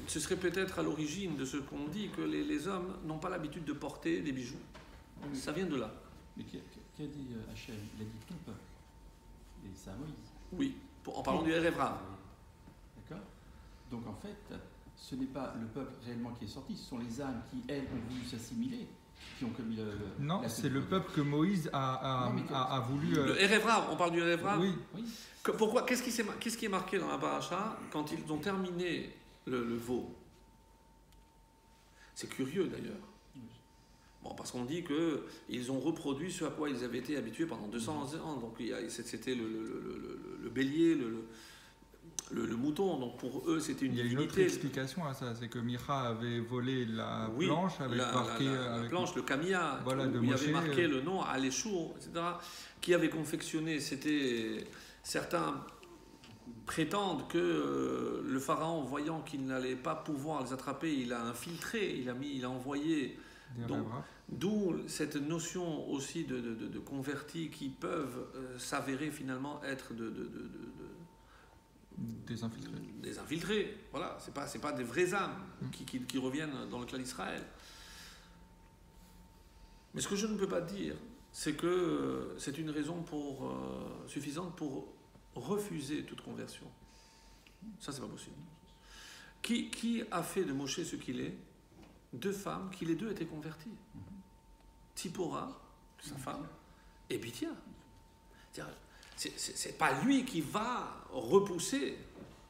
ce serait peut-être à l'origine de ce qu'on dit que les hommes n'ont pas l'habitude de porter des bijoux. Ça vient de là. Mais qu'a dit Hachem? Il a dit tout peuple. Et c'est à Moïse. Oui, en parlant du Erev Rav. D'accord. Donc en fait, ce n'est pas le peuple réellement qui est sorti, ce sont les âmes qui, elles, ont voulu s'assimiler, qui ont commis non, c'est le peuple que Moïse a voulu... Le Erev Rav, on parle du Erev Rav. Oui. Pourquoi? Qu'est-ce qui est marqué dans la paracha quand ils ont terminé le veau? C'est curieux d'ailleurs. Bon, parce qu'on dit qu'ils ont reproduit ce à quoi ils avaient été habitués pendant 200 ans. Donc c'était le bélier, le mouton. Donc pour eux, c'était une divinité. Il y a une autre explication à ça, c'est que Micha avait volé la planche avec marqué... La planche, le camia, voilà, où il y avait marqué le nom, Aléchour, etc. Qui avait confectionné, certains prétendent que le pharaon, voyant qu'il n'allait pas pouvoir les attraper, il a infiltré, il a envoyé... D'où cette notion aussi de convertis qui peuvent s'avérer finalement être des infiltrés. Des infiltrés, voilà, c'est pas des vraies âmes qui reviennent dans le clan d'Israël. Mais ce que je ne peux pas dire, c'est que c'est une raison suffisante pour refuser toute conversion. Ça, c'est pas possible. Qui a fait de Moshe ce qu'il est? 2 femmes qui les 2 étaient converties. Tipora, sa femme, et Bithia. C'est pas lui qui va repousser.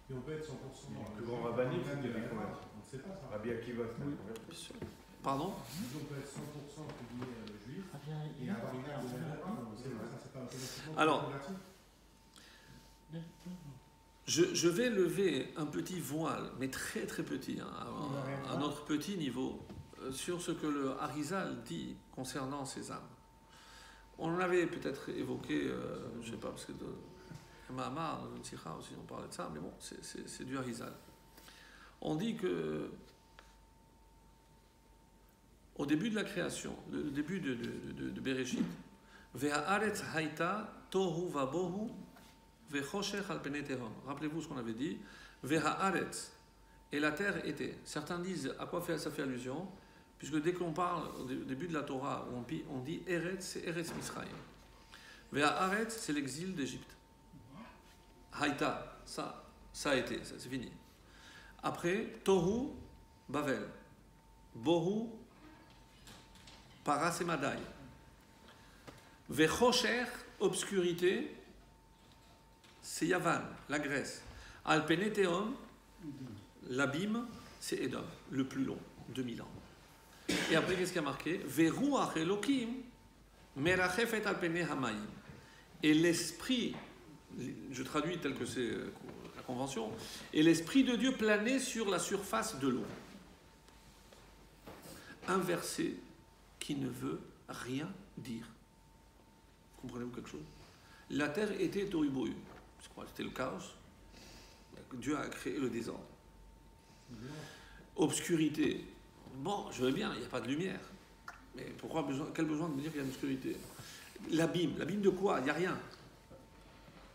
Et on peut être 100% Le plus grand rabbinique, c'était des convertis. On ne sait pas ça. Rabbi Akiva, c'était un converti. Pardon? On peut être 100% juif et avoir une âme de la on sait pas, ça c'est pas automatiquement alors, converti. Je vais lever un petit voile, mais très très petit, à notre petit niveau, sur ce que le Harizal dit concernant ces âmes. On l'avait peut-être évoqué, je ne sais pas, parce que Mahamar, dans une sikha aussi, on parlait de ça, mais bon, c'est du Harizal. On dit que au début de la création, le début de Bereshit, Ve'haaretz haïta tohu vabohu ve'choshech al penei tehom. Rappelez-vous ce qu'on avait dit. Ve'haaretz, et la terre était. Certains disent à quoi ça fait allusion, puisque dès qu'on parle au début de la Torah, on dit Eretz, c'est Eretz Misraïm. Ve'haaretz, c'est l'exil d'Égypte. Haïta, ça a été, ça c'est fini. Après, Tohu, Bavel. Bohu, Paras et Madaï. Ve'choshech, obscurité, c'est Yavan, la Grèce. Al penei tehom, l'abîme, c'est Édom, le plus long, 2000 ans. Et après, qu'est-ce qu'il y a marqué? Ve'ruach Elokim, merachefet al penei hamayim. Et l'esprit, je traduis tel que c'est la convention, et l'esprit de Dieu planait sur la surface de l'eau. Un verset qui ne veut rien dire. Comprenez-vous quelque chose? La terre était tohu-bohu. C'était le chaos. Dieu a créé le désordre. Obscurité. Bon, je veux bien, il n'y a pas de lumière. Mais quel besoin de me dire qu'il y a de l'obscurité? L'abîme. L'abîme de quoi? Il n'y a rien.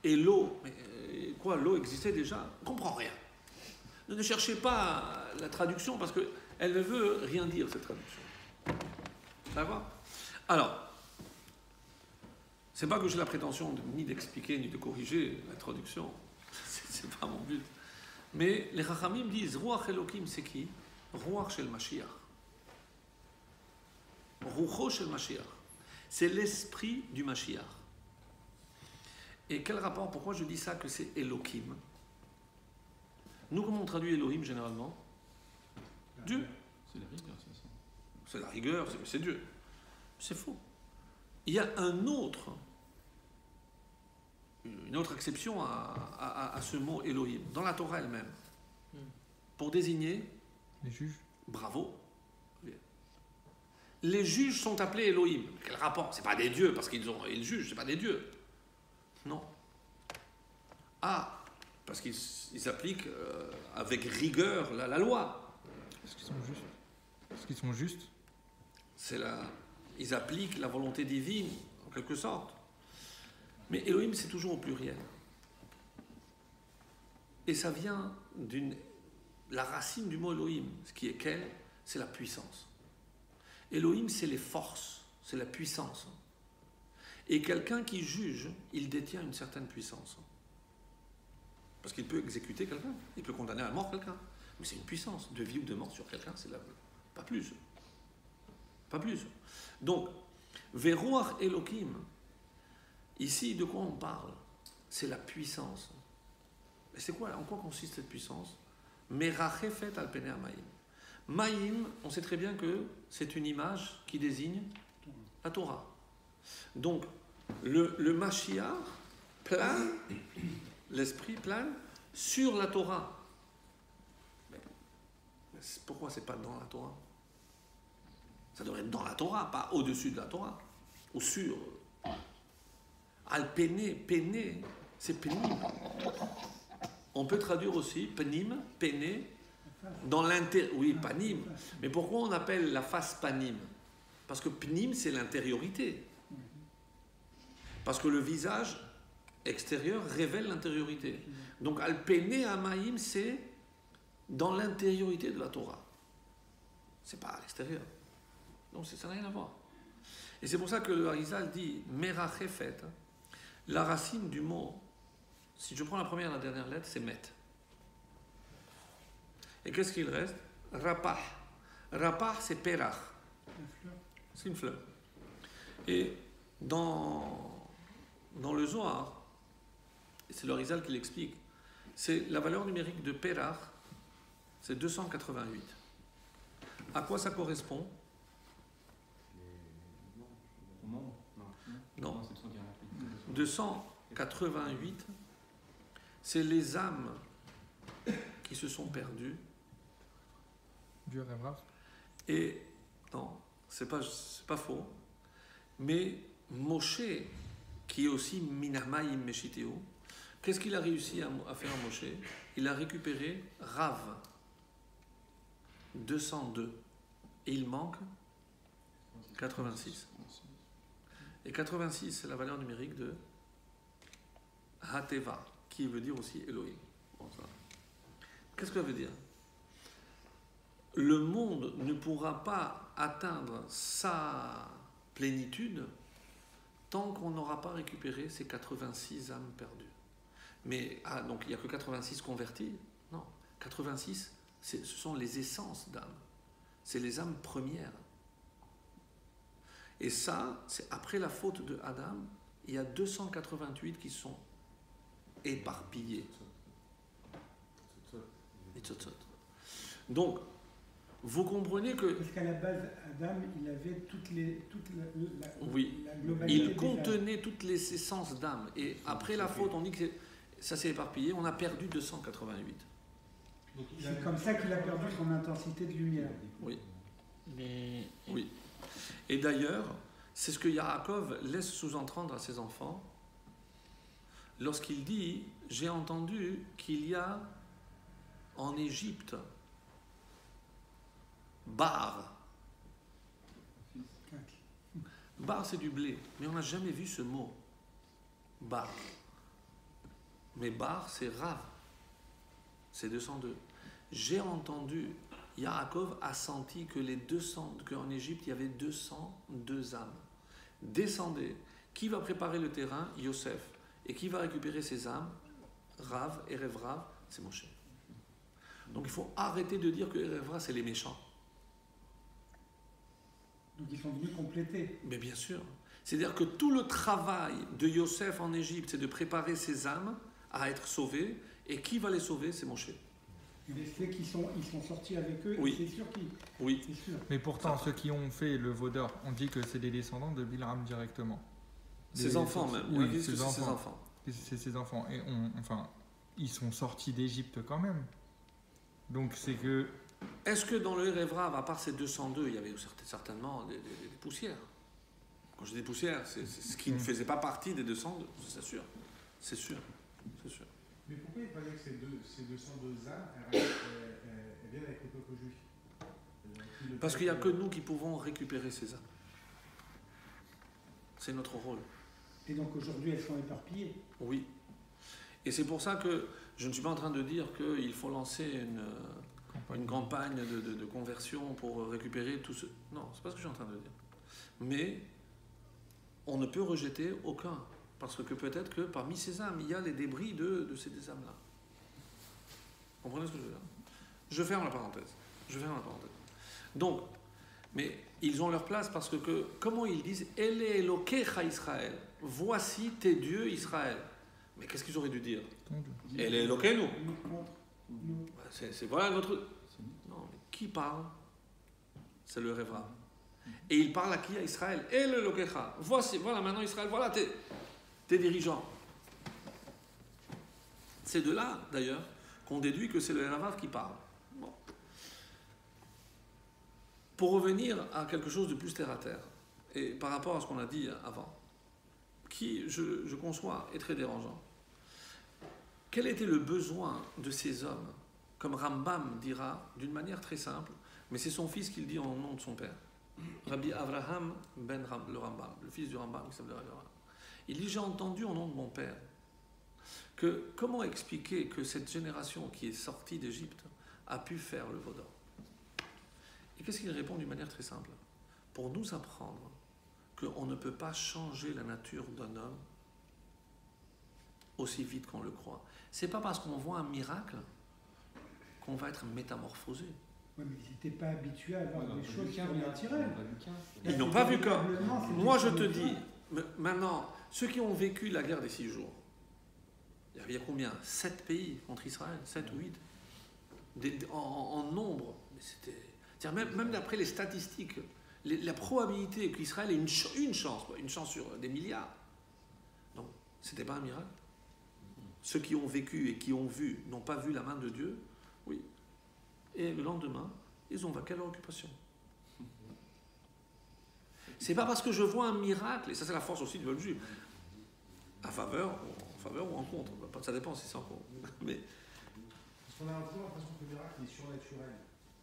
Et l'eau. L'eau existait déjà? On ne comprend rien. Ne cherchez pas la traduction parce que elle ne veut rien dire, cette traduction. D'accord? Alors, c'est pas que j'ai la prétention ni d'expliquer ni de corriger la traduction, c'est pas mon but. Mais les Chachamim disent Ruach Elokim, c'est qui? Ruach Shel Mashiach. Rucho Shel Mashiach. C'est l'esprit du Mashiach. Et quel rapport? Pourquoi je dis ça que c'est Elokim? Nous, comment on traduit Elohim généralement? Dieu. C'est la rigueur, c'est ça. C'est la rigueur, c'est Dieu. C'est faux. Il y a une autre acception à ce mot Elohim, dans la Torah elle-même, pour désigner Les juges. bravo. Les juges sont appelés Elohim. Quel rapport? C'est pas des dieux parce qu'ils jugent, c'est pas des dieux. Non. Ah, parce qu'ils appliquent avec rigueur la loi. Est-ce qu'ils sont justes? Est-ce qu'ils sont justes? Ils appliquent la volonté divine, en quelque sorte. Mais Elohim, c'est toujours au pluriel. Et ça vient la racine du mot Elohim, ce qui est quelle? C'est la puissance. Elohim, c'est les forces, c'est la puissance. Et quelqu'un qui juge, il détient une certaine puissance. Parce qu'il peut exécuter quelqu'un, il peut condamner à mort quelqu'un. Mais c'est une puissance, de vie ou de mort sur quelqu'un, c'est pas plus. Pas plus. Donc, Veruach Elokim, ici, de quoi on parle? C'est la puissance. Et c'est quoi? En quoi consiste cette puissance? Merachefet al penei Maïm. Maïm, on sait très bien que c'est une image qui désigne la Torah. Donc, le Mashiach plane, l'esprit plane sur la Torah. Mais pourquoi c'est pas dans la Torah? Ça devrait être dans la Torah, pas au-dessus de la Torah. Ou sur. Al-Péné, Péné, c'est Pénim. On peut traduire aussi Pénim, Péné, dans l'intérieur. Oui, Panim. Mais pourquoi on appelle la face Panim? Parce que Pénim, c'est l'intériorité. Parce que le visage extérieur révèle l'intériorité. Donc Al-Péné Amaïm, c'est dans l'intériorité de la Torah. C'est pas à l'extérieur. Donc ça n'a rien à voir. Et c'est pour ça que le Harizal dit Merachefet, la racine du mot, si je prends la première et la dernière lettre, c'est Met. Et qu'est-ce qu'il reste? Rapah. Rapah, c'est Perach. C'est une fleur. Et dans le Zohar, c'est le Harizal qui l'explique, c'est la valeur numérique de Perach, c'est 288. À quoi ça correspond? Non. 288, c'est les âmes qui se sont perdues. Dur et brave. Et non, c'est pas faux. Mais Moshe, qui est aussi Minamaïm Meshiteo, qu'est-ce qu'il a réussi à faire Moshe? Il a récupéré Rav 202 et il manque 86. Et 86, c'est la valeur numérique de Hateva, qui veut dire aussi Elohim. Bon, qu'est-ce que ça veut dire? Le monde ne pourra pas atteindre sa plénitude tant qu'on n'aura pas récupéré ces 86 âmes perdues. Mais, donc il n'y a que 86 convertis? Non, 86, ce sont les essences d'âmes. C'est les âmes premières. Et ça, c'est après la faute de Adam, il y a 288 qui sont éparpillés. Donc, vous comprenez que... Parce qu'à la base, Adam, il avait oui, la globalité. il contenait toutes les essences d'âme. Et après la faute, on dit que ça s'est éparpillé, on a perdu 288. C'est comme ça qu'il a perdu son intensité de lumière. Oui. Mais Oui. Et d'ailleurs, c'est ce que Yaakov laisse sous-entendre à ses enfants lorsqu'il dit « J'ai entendu qu'il y a en Égypte bar. » Bar, c'est du blé, mais on n'a jamais vu ce mot. Bar. Mais bar, c'est Rav. C'est 202. J'ai entendu, Yaakov a senti que qu'en Égypte, il y avait 202 âmes. Descendez. Qui va préparer le terrain? Yosef. Et qui va récupérer ces âmes? Rav, Erev Rav, c'est Moshe. Donc il faut arrêter de dire que Erev Rav, c'est les méchants. Donc ils sont venus compléter. Mais bien sûr. C'est-à-dire que tout le travail de Yosef en Égypte, c'est de préparer ces âmes à être sauvées. Et qui va les sauver? C'est Moshe. Les faits ils sont sortis avec eux, Oui. c'est sûr qu'ils... Oui. C'est sûr. Mais pourtant, ceux qui ont fait le veau d'or, on dit que c'est des descendants de Bilram directement. Ses enfants même. Oui, Ils disent que ses c'est ses enfants. enfants. C'est ses enfants. Et ils sont sortis d'Égypte quand même. Donc c'est que... Est-ce que dans le Erev Rav, à part ces 202, il y avait certainement des poussières? Quand je dis poussières, c'est ce qui ne faisait pas partie des 202, c'est sûr. C'est sûr. C'est sûr. Mais pourquoi il fallait que ces 202 âmes, elles viennent avec le peuple juif? Parce qu'il n'y a que nous qui pouvons récupérer ces âmes. C'est notre rôle. Et donc aujourd'hui, elles sont éparpillées. Oui. Et c'est pour ça que je ne suis pas en train de dire qu'il faut lancer une campagne de conversion pour récupérer tout ce... Non, c'est pas ce que je suis en train de dire. Mais on ne peut rejeter aucun. Parce que peut-être que parmi ces âmes, il y a les débris de ces âmes-là. Vous comprenez ce que je veux dire? Je ferme la parenthèse. Donc, mais ils ont leur place parce que comment ils disent « Elle est Elokecha Israël » voici tes dieux Israël. Mais qu'est-ce qu'ils auraient dû dire? Elle est Elokeinu. C'est voilà notre... Non, mais qui parle? C'est le Révra. Et il parle à qui? À Israël. Elle est Elokecha. Voilà maintenant Israël, voilà tes dirigeants. C'est de là, d'ailleurs, qu'on déduit que c'est le Ravav qui parle. Bon. Pour revenir à quelque chose de plus terre-à-terre, et par rapport à ce qu'on a dit avant, qui, je conçois, est très dérangeant. Quel était le besoin de ces hommes? Comme Rambam dira, d'une manière très simple, mais c'est son fils qui le dit en nom de son père. Rabbi Avraham ben le Rambam, le fils du Rambam, qui s'appelle Rabbi Avraham. Il dit, j'ai entendu au nom de mon père que comment expliquer que cette génération qui est sortie d'Égypte a pu faire le veau d'or? Et qu'est-ce qu'il répond d'une manière très simple? Pour nous apprendre qu'on ne peut pas changer la nature d'un homme aussi vite qu'on le croit. C'est pas parce qu'on voit un miracle qu'on va être métamorphosé. Oui, mais ils n'étaient pas habitués à avoir des choses surnaturelles. Ils n'ont pas vu comme... Moi, je te dis, maintenant, ceux qui ont vécu la guerre des 6 jours, il y a combien? 7 pays contre Israël, 7 ou 8 en nombre. Même d'après les statistiques, la probabilité qu'Israël ait une chance sur des milliards. Donc, c'était pas un miracle. Ceux qui ont vécu et qui ont vu, n'ont pas vu la main de Dieu, oui. Et le lendemain, ils ont vaincu leur occupation. C'est pas parce que je vois un miracle, et ça c'est la force aussi du peuple juif, en faveur ou en contre, ça dépend si c'est en contre. Mais Parce qu'on a toujours l'impression que le miracle est surnaturel.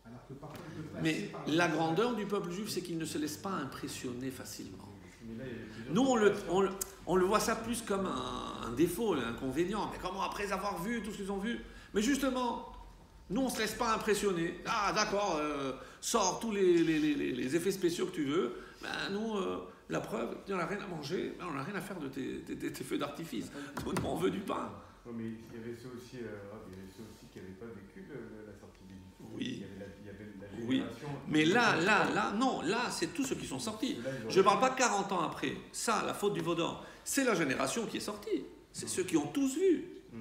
Alors que parfois il peut passer Mais par la grandeur du peuple juif, c'est qu'il ne se laisse pas impressionner facilement. Mais là, il y a plusieurs Nous, on le voit ça plus comme un défaut, un inconvénient. Mais comment, après avoir vu tout ce qu'ils ont vu? Mais justement, nous, on ne se laisse pas impressionner. Ah, d'accord, sors tous les effets spéciaux que tu veux. Ben, nous, la preuve, on n'a rien à manger, on n'a rien à faire de tes feux d'artifice. Nous, on veut du pain. Ouais, mais il y avait ceux aussi, qui n'avaient pas vécu la sortie d'Égypte. Oui. Il y avait la Oui. génération. Mais là, c'est tous ceux qui sont sortis. Je ne parle pas 40 ans après. Ça, la faute du veau d'or, c'est la génération qui est sortie. C'est ceux qui ont tous vu. Il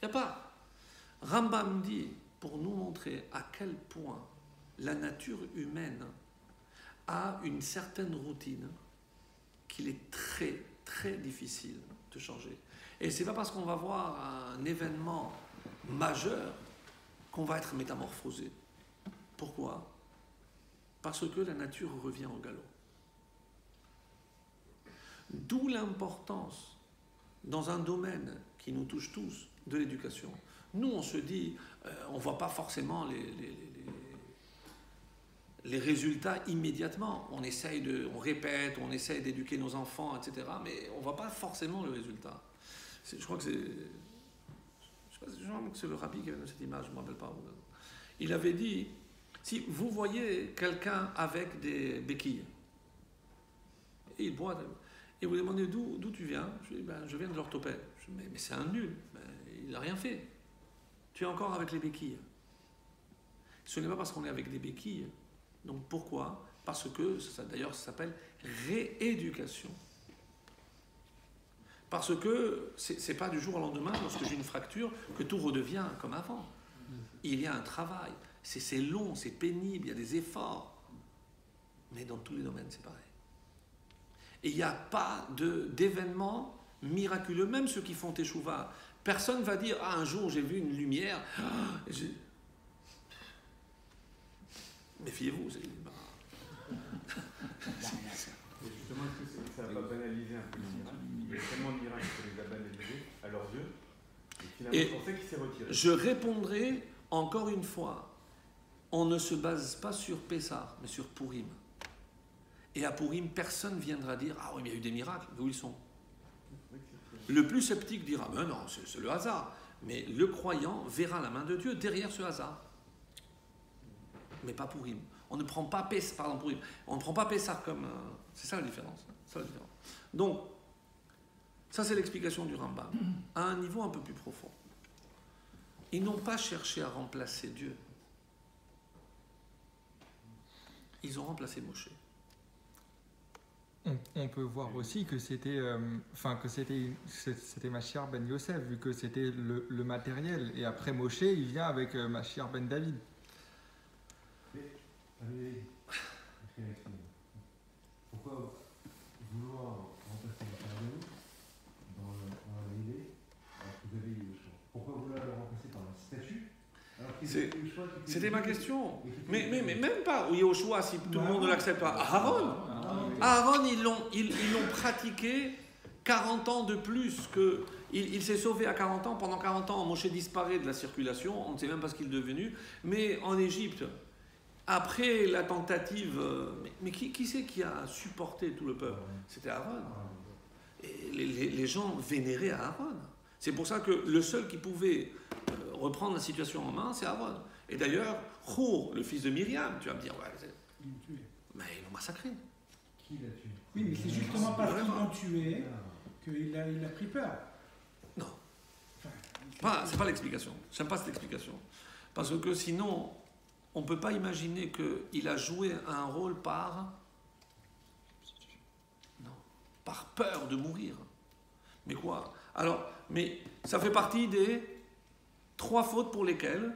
n'y a pas. Rambam dit, pour nous montrer à quel point la nature humaine a une certaine routine qu'il est très, très difficile de changer. Et ce n'est pas parce qu'on va voir un événement majeur qu'on va être métamorphosé. Pourquoi? Parce que la nature revient au galop. D'où l'importance, dans un domaine qui nous touche tous, de l'éducation. Nous, on se dit, on ne voit pas forcément les résultats immédiatement. On répète, on essaye d'éduquer nos enfants, etc. Mais on ne voit pas forcément le résultat. Je crois que c'est le rabbi qui avait donné cette image, je ne me rappelle pas. Il avait dit, Si vous voyez quelqu'un avec des béquilles, et il boit, et vous demandez d'où tu viens, je dis, je viens de l'orthopède. Je dis, mais c'est un nul, il n'a rien fait. Tu es encore avec les béquilles. Ce n'est pas parce qu'on est avec des béquilles. Donc pourquoi? Parce que, d'ailleurs, ça s'appelle rééducation. Parce que ce n'est pas du jour au lendemain, lorsque j'ai une fracture, que tout redevient comme avant. Il y a un travail. C'est long, c'est pénible, il y a des efforts. Mais dans tous les domaines, c'est pareil. Et il n'y a pas d'événements miraculeux. Même ceux qui font Teshuvah, personne ne va dire « Ah, un jour, j'ai vu une lumière. » Méfiez-vous. Et justement, est-ce que ça va pas banaliser un peu le miracle? Il y a tellement de miracles que les a banalisés à leurs yeux. Et finalement, c'est pour ça qu'il s'est retiré. Je répondrai encore une fois, on ne se base pas sur Pessah, mais sur Purim. Et à Purim, personne ne viendra dire « Ah oui, mais il y a eu des miracles. » Mais où ils sont? Le plus sceptique dira « Ben non, c'est le hasard. » Mais le croyant verra la main de Dieu derrière ce hasard. Mais pas Purim. On ne prend pas Pessah, pardon, Purim. On ne prend pas Pessah comme... C'est ça la différence. Donc, ça c'est l'explication du Rambam. À un niveau un peu plus profond. Ils n'ont pas cherché à remplacer Dieu. Ils ont remplacé Moshe. On peut voir aussi que c'était Mashiach ben Yosef, vu que c'était le matériel. Et après Moshe, il vient avec Mashiach ben David. Pourquoi vouloir remplacer le Père dans l'idée alors que vous avez Yeshua? Pourquoi vouloir le remplacer par un statut? C'était ma question. Mais même pas Yeshua, si tout le monde ne l'accepte pas. Aaron, ils l'ont pratiqué 40 ans de plus que... Il s'est sauvé à 40 ans. Pendant 40 ans, Moshe disparaît de la circulation. On ne sait même pas ce qu'il est devenu. Mais en Égypte, après la tentative... Mais qui c'est qui a supporté tout le peuple? C'était Aaron. Et les gens vénéraient Aaron. C'est pour ça que le seul qui pouvait reprendre la situation en main, c'est Aaron. Et d'ailleurs, Hur, le fils de Myriam, tu vas me dire, Ils l'ont tué. Mais ils l'ont massacré. Qui l'a tué? Oui, mais c'est justement parce qu'ils l'ont tué qu'il a pris peur. Non. C'est pas l'explication. J'aime pas cette explication. Parce que sinon, on ne peut pas imaginer qu'il a joué un rôle par peur de mourir. Mais quoi? Alors, mais ça fait partie des 3 fautes pour lesquelles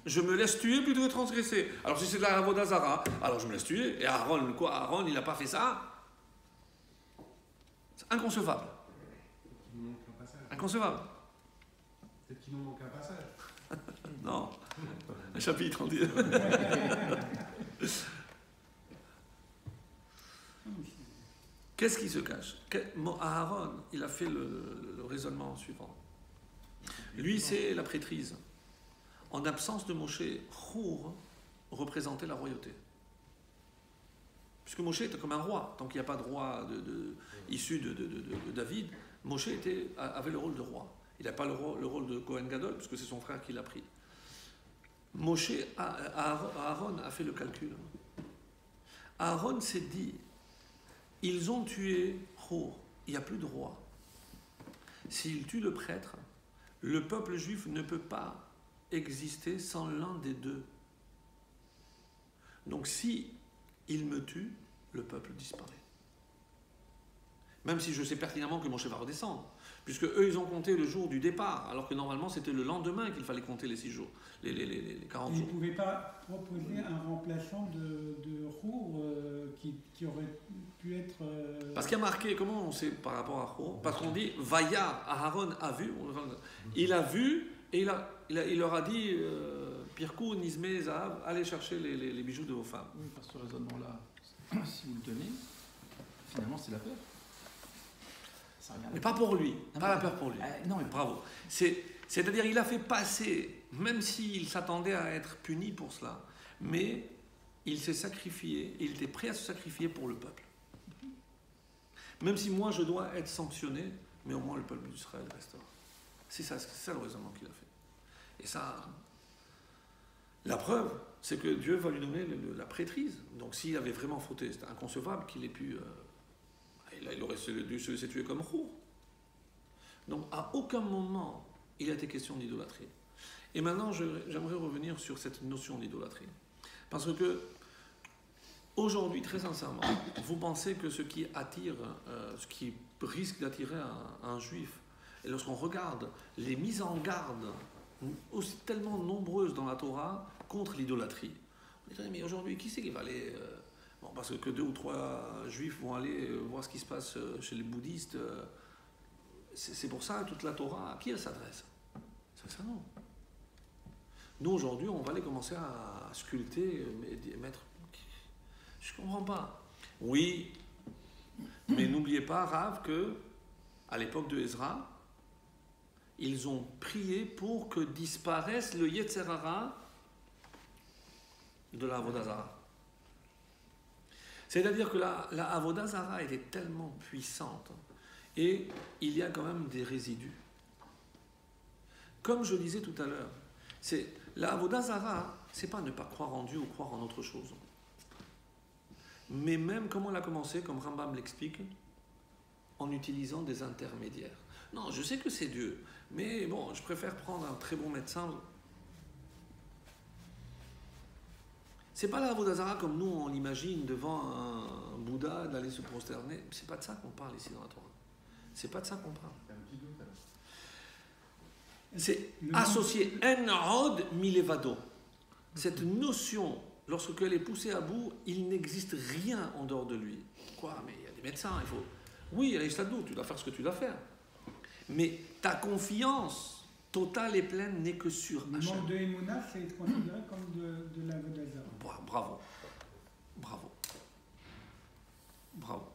je me laisse tuer plutôt que transgresser. Alors si c'est de la Avodah Zara, alors je me laisse tuer. Et Aaron, quoi? Aaron, il n'a pas fait ça? C'est inconcevable. Inconcevable. Peut-être qu'il nous manque un passage. Non. Un chapitre, on dit. Qu'est-ce qui se cache? Aaron, il a fait le raisonnement suivant. Lui, c'est la prêtrise. En absence de Moshe, Hur représentait la royauté. Puisque Moshe était comme un roi. Tant qu'il n'y a pas de roi issu de David, Moshe avait le rôle de roi. Il n'a pas le rôle de Kohen Gadol, puisque c'est son frère qui l'a pris. Aaron a fait le calcul. Aaron s'est dit, ils ont tué Hur, il n'y a plus de roi. S'ils tuent le prêtre, le peuple juif ne peut pas exister sans l'un des deux. Donc si il me tue, le peuple disparaît. Même si je sais pertinemment que Moshe va redescendre, puisque eux ils ont compté le jour du départ, alors que normalement c'était le lendemain qu'il fallait compter les 6 jours, les 40 jours. Ils ne pouvaient pas proposer un remplaçant de Hur qui aurait pu être... Parce qu'il y a marqué, comment on sait par rapport à Hur? Parce qu'on dit, Vaya, Aaron a vu, il a vu, et il leur a dit, Pirkou, Nizme, Zahav, allez chercher les bijoux de vos femmes. Oui, par ce raisonnement-là, si vous le tenez, finalement c'est la peur. Mais pas pour lui, pas la peur pour lui. Non, mais bravo. C'est-à-dire, il a fait passer, même s'il s'attendait à être puni pour cela, mais il s'est sacrifié, il était prêt à se sacrifier pour le peuple. Même si moi je dois être sanctionné, mais au moins le peuple d'Israël restera. C'est ça le raisonnement qu'il a fait. Et ça, La preuve, c'est que Dieu va lui donner la prêtrise. Donc s'il avait vraiment fauté, c'était inconcevable qu'il ait pu... il aurait dû se laisser tuer comme roux. Donc à aucun moment, il a été question d'idolâtrie. Et maintenant, j'aimerais revenir sur cette notion d'idolâtrie. Parce que, aujourd'hui, très sincèrement, vous pensez que ce qui attire, ce qui risque d'attirer un juif, et lorsqu'on regarde les mises en garde aussi tellement nombreuses dans la Torah contre l'idolâtrie, on dit, mais aujourd'hui, qui c'est qui va aller bon, parce que 2 ou 3 juifs vont aller voir ce qui se passe chez les bouddhistes. C'est pour ça toute la Torah, à qui elle s'adresse? C'est ça, non. Nous, aujourd'hui, on va aller commencer à sculpter, mettre... Je ne comprends pas. Oui, mais n'oubliez pas, Rav, que à l'époque de Ezra, ils ont prié pour que disparaisse le Yetzer Hara de la Avodah Zara. C'est-à-dire que la Avodah Zara était tellement puissante et il y a quand même des résidus. Comme je disais tout à l'heure, la Avodah Zara, c'est pas ne pas croire en Dieu ou croire en autre chose. Mais même comment elle a commencé, comme Rambam l'explique, en utilisant des intermédiaires. Non, je sais que c'est Dieu, mais bon, je préfère prendre un très bon médecin. C'est pas la Avodah Zara comme nous on l'imagine devant un Bouddha d'aller se prosterner. C'est pas de ça qu'on parle ici dans la Torah. C'est pas de ça qu'on parle. C'est associé en-od milevado. Cette notion, lorsqu'elle est poussée à bout, il n'existe rien en dehors de lui. Quoi? Mais il y a des médecins, il faut... Oui, il y a les tu dois faire ce que tu dois faire. Mais ta confiance totale et pleine n'est que sur Le Hachem. manque de Emouna, c'est considéré comme de l'Avodah Zara. Bravo. Bravo. Bravo.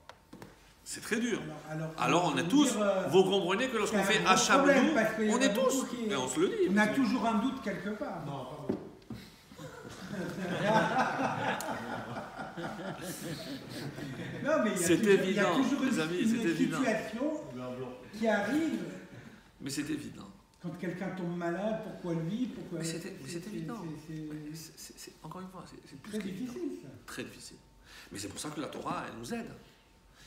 C'est très dur. Alors on a tous, vous comprenez que lorsqu'on fait Hachamdou, on est tous, mais on se le dit. On a toujours un doute quelque part. Non, pardon. Non, mais c'est évident, il y a toujours les amis, c'est une évident. situation qui arrive. Mais c'est évident. Quand quelqu'un tombe malade, pourquoi lui, pourquoi... Mais c'est évident. Encore une fois, c'est plus très difficile, ça. Très difficile. Mais c'est pour ça que la Torah, elle nous aide.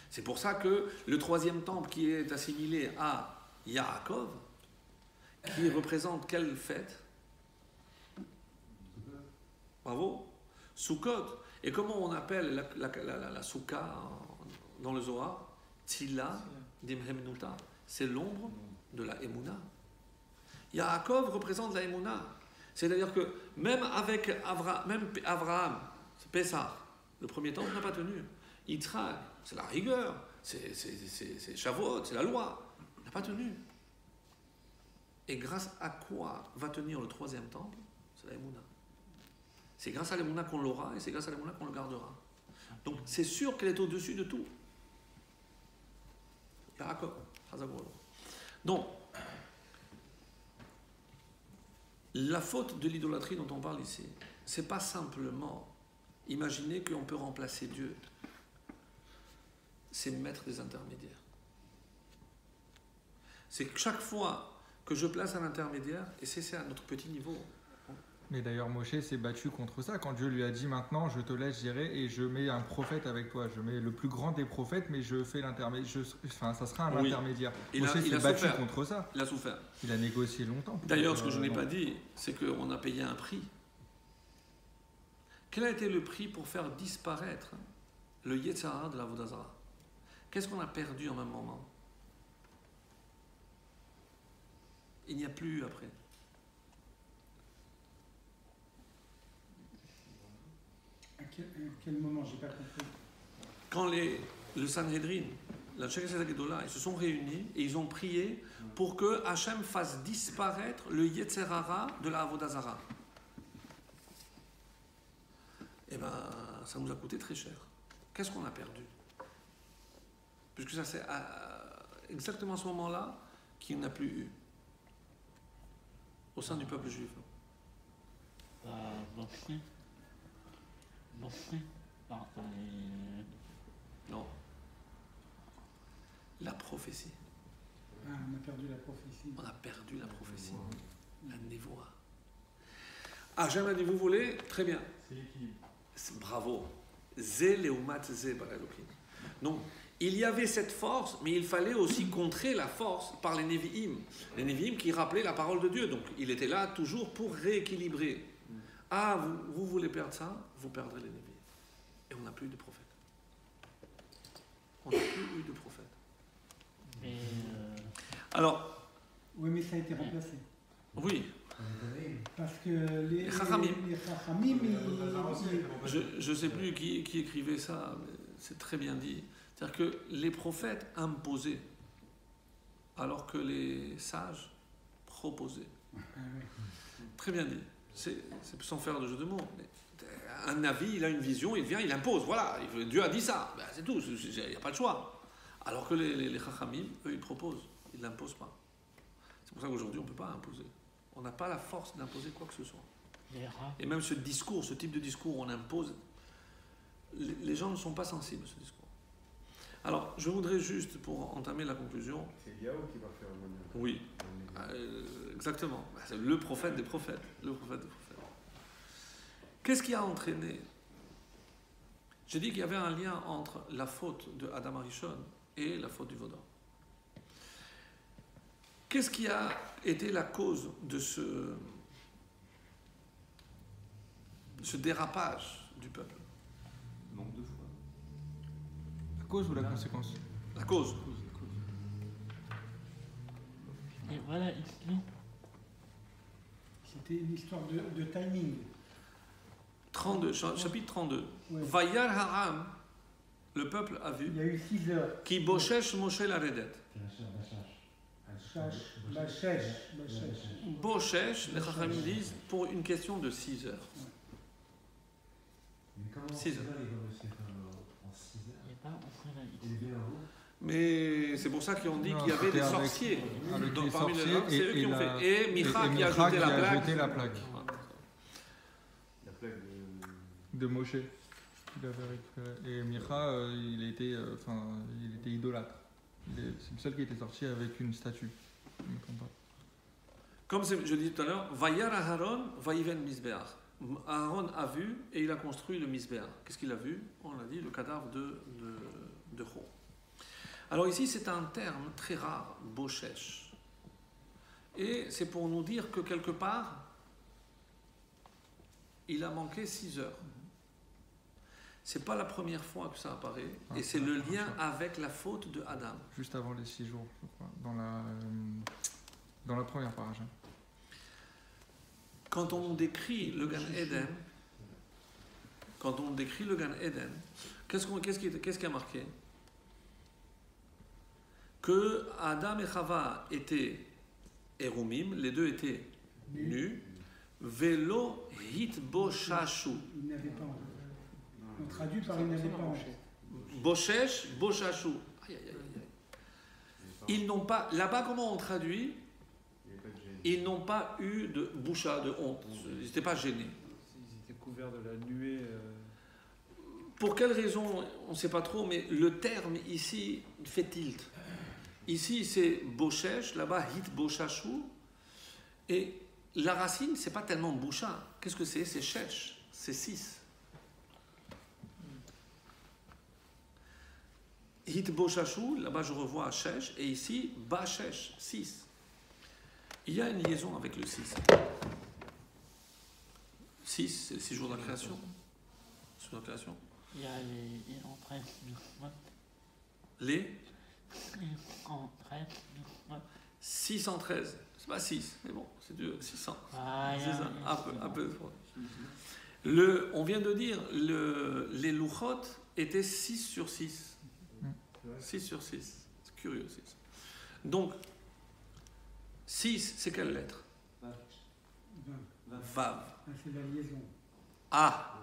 C'est pour ça que le 3e temple qui est assimilé à Yaakov, qui représente quelle fête? Bravo. Sukkot. Et comment on appelle la Souka dans le Zohar? Tzila d'Imhemnuta. C'est l'ombre de la Emouna. Yaakov représente la Emouna. C'est-à-dire que même avec Abraham, c'est Pessah, le premier temple n'a pas tenu. Yitzhak, c'est la rigueur, c'est Shavuot, c'est la loi, n'a pas tenu. Et grâce à quoi va tenir le 3e temple? C'est la Emouna. C'est grâce à l'Emouna qu'on l'aura et c'est grâce à l'Emouna qu'on le gardera. Donc c'est sûr qu'elle est au-dessus de tout. Yaakov, donc, la faute de l'idolâtrie dont on parle ici, c'est pas simplement imaginer qu'on peut remplacer Dieu. C'est mettre des intermédiaires. C'est que chaque fois que je place un intermédiaire, et c'est à notre petit niveau. Mais d'ailleurs, Moshe s'est battu contre ça quand Dieu lui a dit maintenant, je te laisse gérer et je mets un prophète avec toi. Je mets le plus grand des prophètes, mais je fais l'intermédiaire. Enfin, ça sera un intermédiaire. Moshe s'est battu contre ça. Il a souffert. Il a négocié longtemps. D'ailleurs, ce que je n'ai pas dit, c'est qu'on a payé un prix. Quel a été le prix pour faire disparaître le Yetzer Hara de l'Avodah Zara? Qu'est-ce qu'on a perdu en même moment? Il n'y a plus après. À quel moment? J'ai pas compris. Quand le Sanhedrin, la Knesset Gedola, ils se sont réunis et ils ont prié pour que Hachem fasse disparaître le Yetzer Hara de la Avodah Zara. Eh bien, ça nous a coûté très cher. Qu'est-ce qu'on a perdu? Puisque ça c'est exactement à ce moment-là qu'il n'a plus eu au sein du peuple juif. Non. La prophétie. Ah, on a perdu la prophétie. On a perdu la prophétie. La névoie. Hachem a dit, vous voulez? Très bien. C'est l'équilibre. Bravo. Zé leumat zé bar Elohim. Donc, il y avait cette force, mais il fallait aussi contrer la force par les Nevi'im. Les Nevi'im qui rappelaient la parole de Dieu. Donc, il était là toujours pour rééquilibrer. Ah, vous voulez perdre ça? Vous perdrez les Nevi'im. Et on n'a plus de prophètes. On n'a plus eu de prophètes. Mais Alors, Oui, mais ça a été remplacé. oui, Parce que les Chachamim. Chachamim, je ne sais plus qui écrivait ça, mais c'est très bien dit. C'est-à-dire que les prophètes imposaient, alors que les sages proposaient. Très bien dit. C'est sans faire de jeu de mots. Mais un avis, il a une vision, il vient, il impose. Voilà, Dieu a dit ça. Ben, c'est tout, il n'y a pas de choix. Alors que les Chachamim, eux, ils proposent. Ils ne l'imposent pas. C'est pour ça qu'aujourd'hui, on ne peut pas imposer. On n'a pas la force d'imposer quoi que ce soit. Et même ce discours, ce type de discours, on impose. Les gens ne sont pas sensibles à ce discours. Alors, je voudrais juste, pour entamer la conclusion. C'est Yahoo qui va faire le manœuvre. Oui, exactement. C'est le prophète des prophètes. Le prophète des prophètes. Qu'est-ce qui a entraîné? J'ai dit qu'il y avait un lien entre la faute de Adam Arishon et la faute du Vaudor. Qu'est-ce qui a été la cause de ce dérapage du peuple? Nombre de fois. La cause ou la conséquence? La cause. et voilà ici, c'était une histoire de timing. 32, chapitre 32. Ouais. Vayar Ha'am, le peuple a vu, Il y a eu 6 heures. qui Boshesh Moshe la Redet. Bachèche. Boshesh, les Chachamim disent, pour une question de 6 heures. Mais comment 6 heures. il va réussir en 6 heures? il n'est pas entré là. Il est bien en haut. Mais c'est pour ça qu'ils ont dit Non, qu'il y avait des c'était avec- sorciers. avec Donc les parmi les sorciers hommes, c'est eux qui ont fait. Et Micha qui a jeté la plaque. jeté la plaque La plaque de. de Moshe. Il avait récupéré. Et Micha, il était idolâtre. C'est le seul qui était sorti avec une statue. Je me trompe pas. Comme je dis tout à l'heure, Vayar Aharon, Vayiven Misbeach. Aaron a vu et il a construit le Misbeach. Qu'est-ce qu'il a vu? On l'a dit, le cadavre de Ho. Alors ici, c'est un terme très rare, Boshesh. Et c'est pour nous dire que quelque part, il a manqué 6 heures. C'est pas la première fois que ça apparaît, et c'est le lien avec la faute de Adam. Juste avant les 6 jours, je crois, dans la première page. Quand on décrit le Gan Eden, qu'est-ce qui a marqué? Que Adam et Chava étaient Erumim, les deux étaient nus, Velo hitboshashu. Il n'avait pas en On traduit par il n'avait pas en Boshesh, boshashu. Aïe, aïe, aïe, aïe. Ils n'ont pas, là-bas comment on traduit? Il n'y avait pas de gêne. Ils n'ont pas eu de boucha, de honte. Ils n'étaient pas gênés. Ils étaient couverts de la nuée. Pour quelle raison, on ne sait pas trop, mais le terme ici fait tilt. Ici, c'est Boshesh, là-bas, hit boshashu. Et la racine, c'est pas tellement boucha. Qu'est-ce que c'est? C'est shesh, c'est 6. Hit boshashu, là-bas, je revois shesh, et ici, bashesh, 6. Il y a une liaison avec le 6. 6, c'est les 6 jours de la création. Sur la création. Il y a les entrées. Les Entrées. 613. C'est pas 6, mais bon, c'est 600. Ah, C'est ça, un peu. On vient de dire, les louchot étaient 6 sur 6. 6 sur 6. C'est curieux, 6. Donc, 6, c'est quelle lettre? Vav. C'est la liaison. Ah.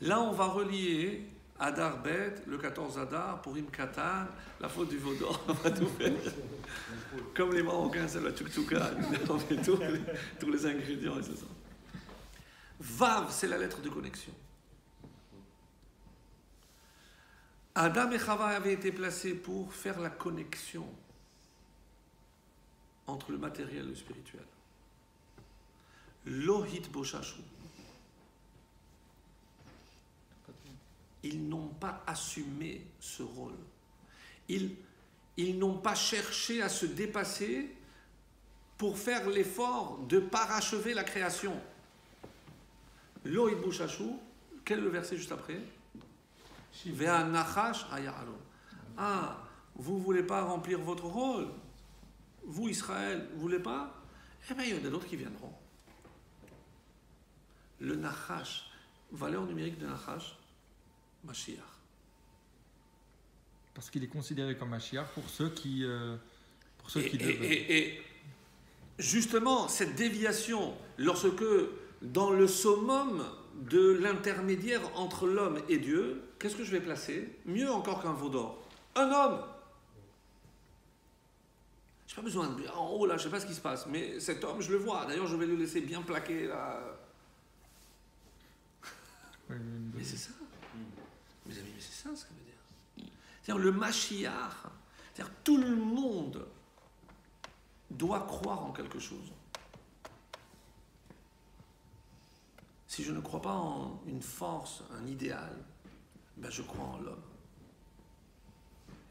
Là, on va relier Adar Bet, le 14 Adar, Purim Katan, la faute du Vaudor, on va tout faire. Comme les Marocains, c'est la tchouk-tchouka, on met tous les ingrédients et c'est ça. Vav, c'est la lettre de connexion. Adam et Chava avaient été placés pour faire la connexion entre le matériel et le spirituel. Lohit Boshashu. Ils n'ont pas assumé ce rôle. Ils n'ont pas cherché à se dépasser pour faire l'effort de parachever la création. Lohit Boshashu, quel est le verset juste après? Vea Nachash Haya'alo. Ah, vous ne voulez pas remplir votre rôle? Vous, Israël, vous ne voulez pas? Eh bien, il y en a d'autres qui viendront. Le Nachash, valeur numérique de Nachash, Mashiach. Parce qu'il est considéré comme Mashiach pour ceux qui devaient. Et justement, cette déviation, lorsque dans le summum de l'intermédiaire entre l'homme et Dieu, qu'est-ce que je vais placer? Mieux encore qu'un veau d'or. Un homme! Je n'ai pas besoin de... En haut, là, je ne sais pas ce qui se passe, mais cet homme, je le vois. D'ailleurs, je vais le laisser bien plaqué, là. Mais c'est ça. Mes amis, mais c'est ça ce que ça veut dire. C'est-à-dire le Mashiach, c'est-à-dire tout le monde doit croire en quelque chose. Si je ne crois pas en une force, un idéal, ben je crois en l'homme.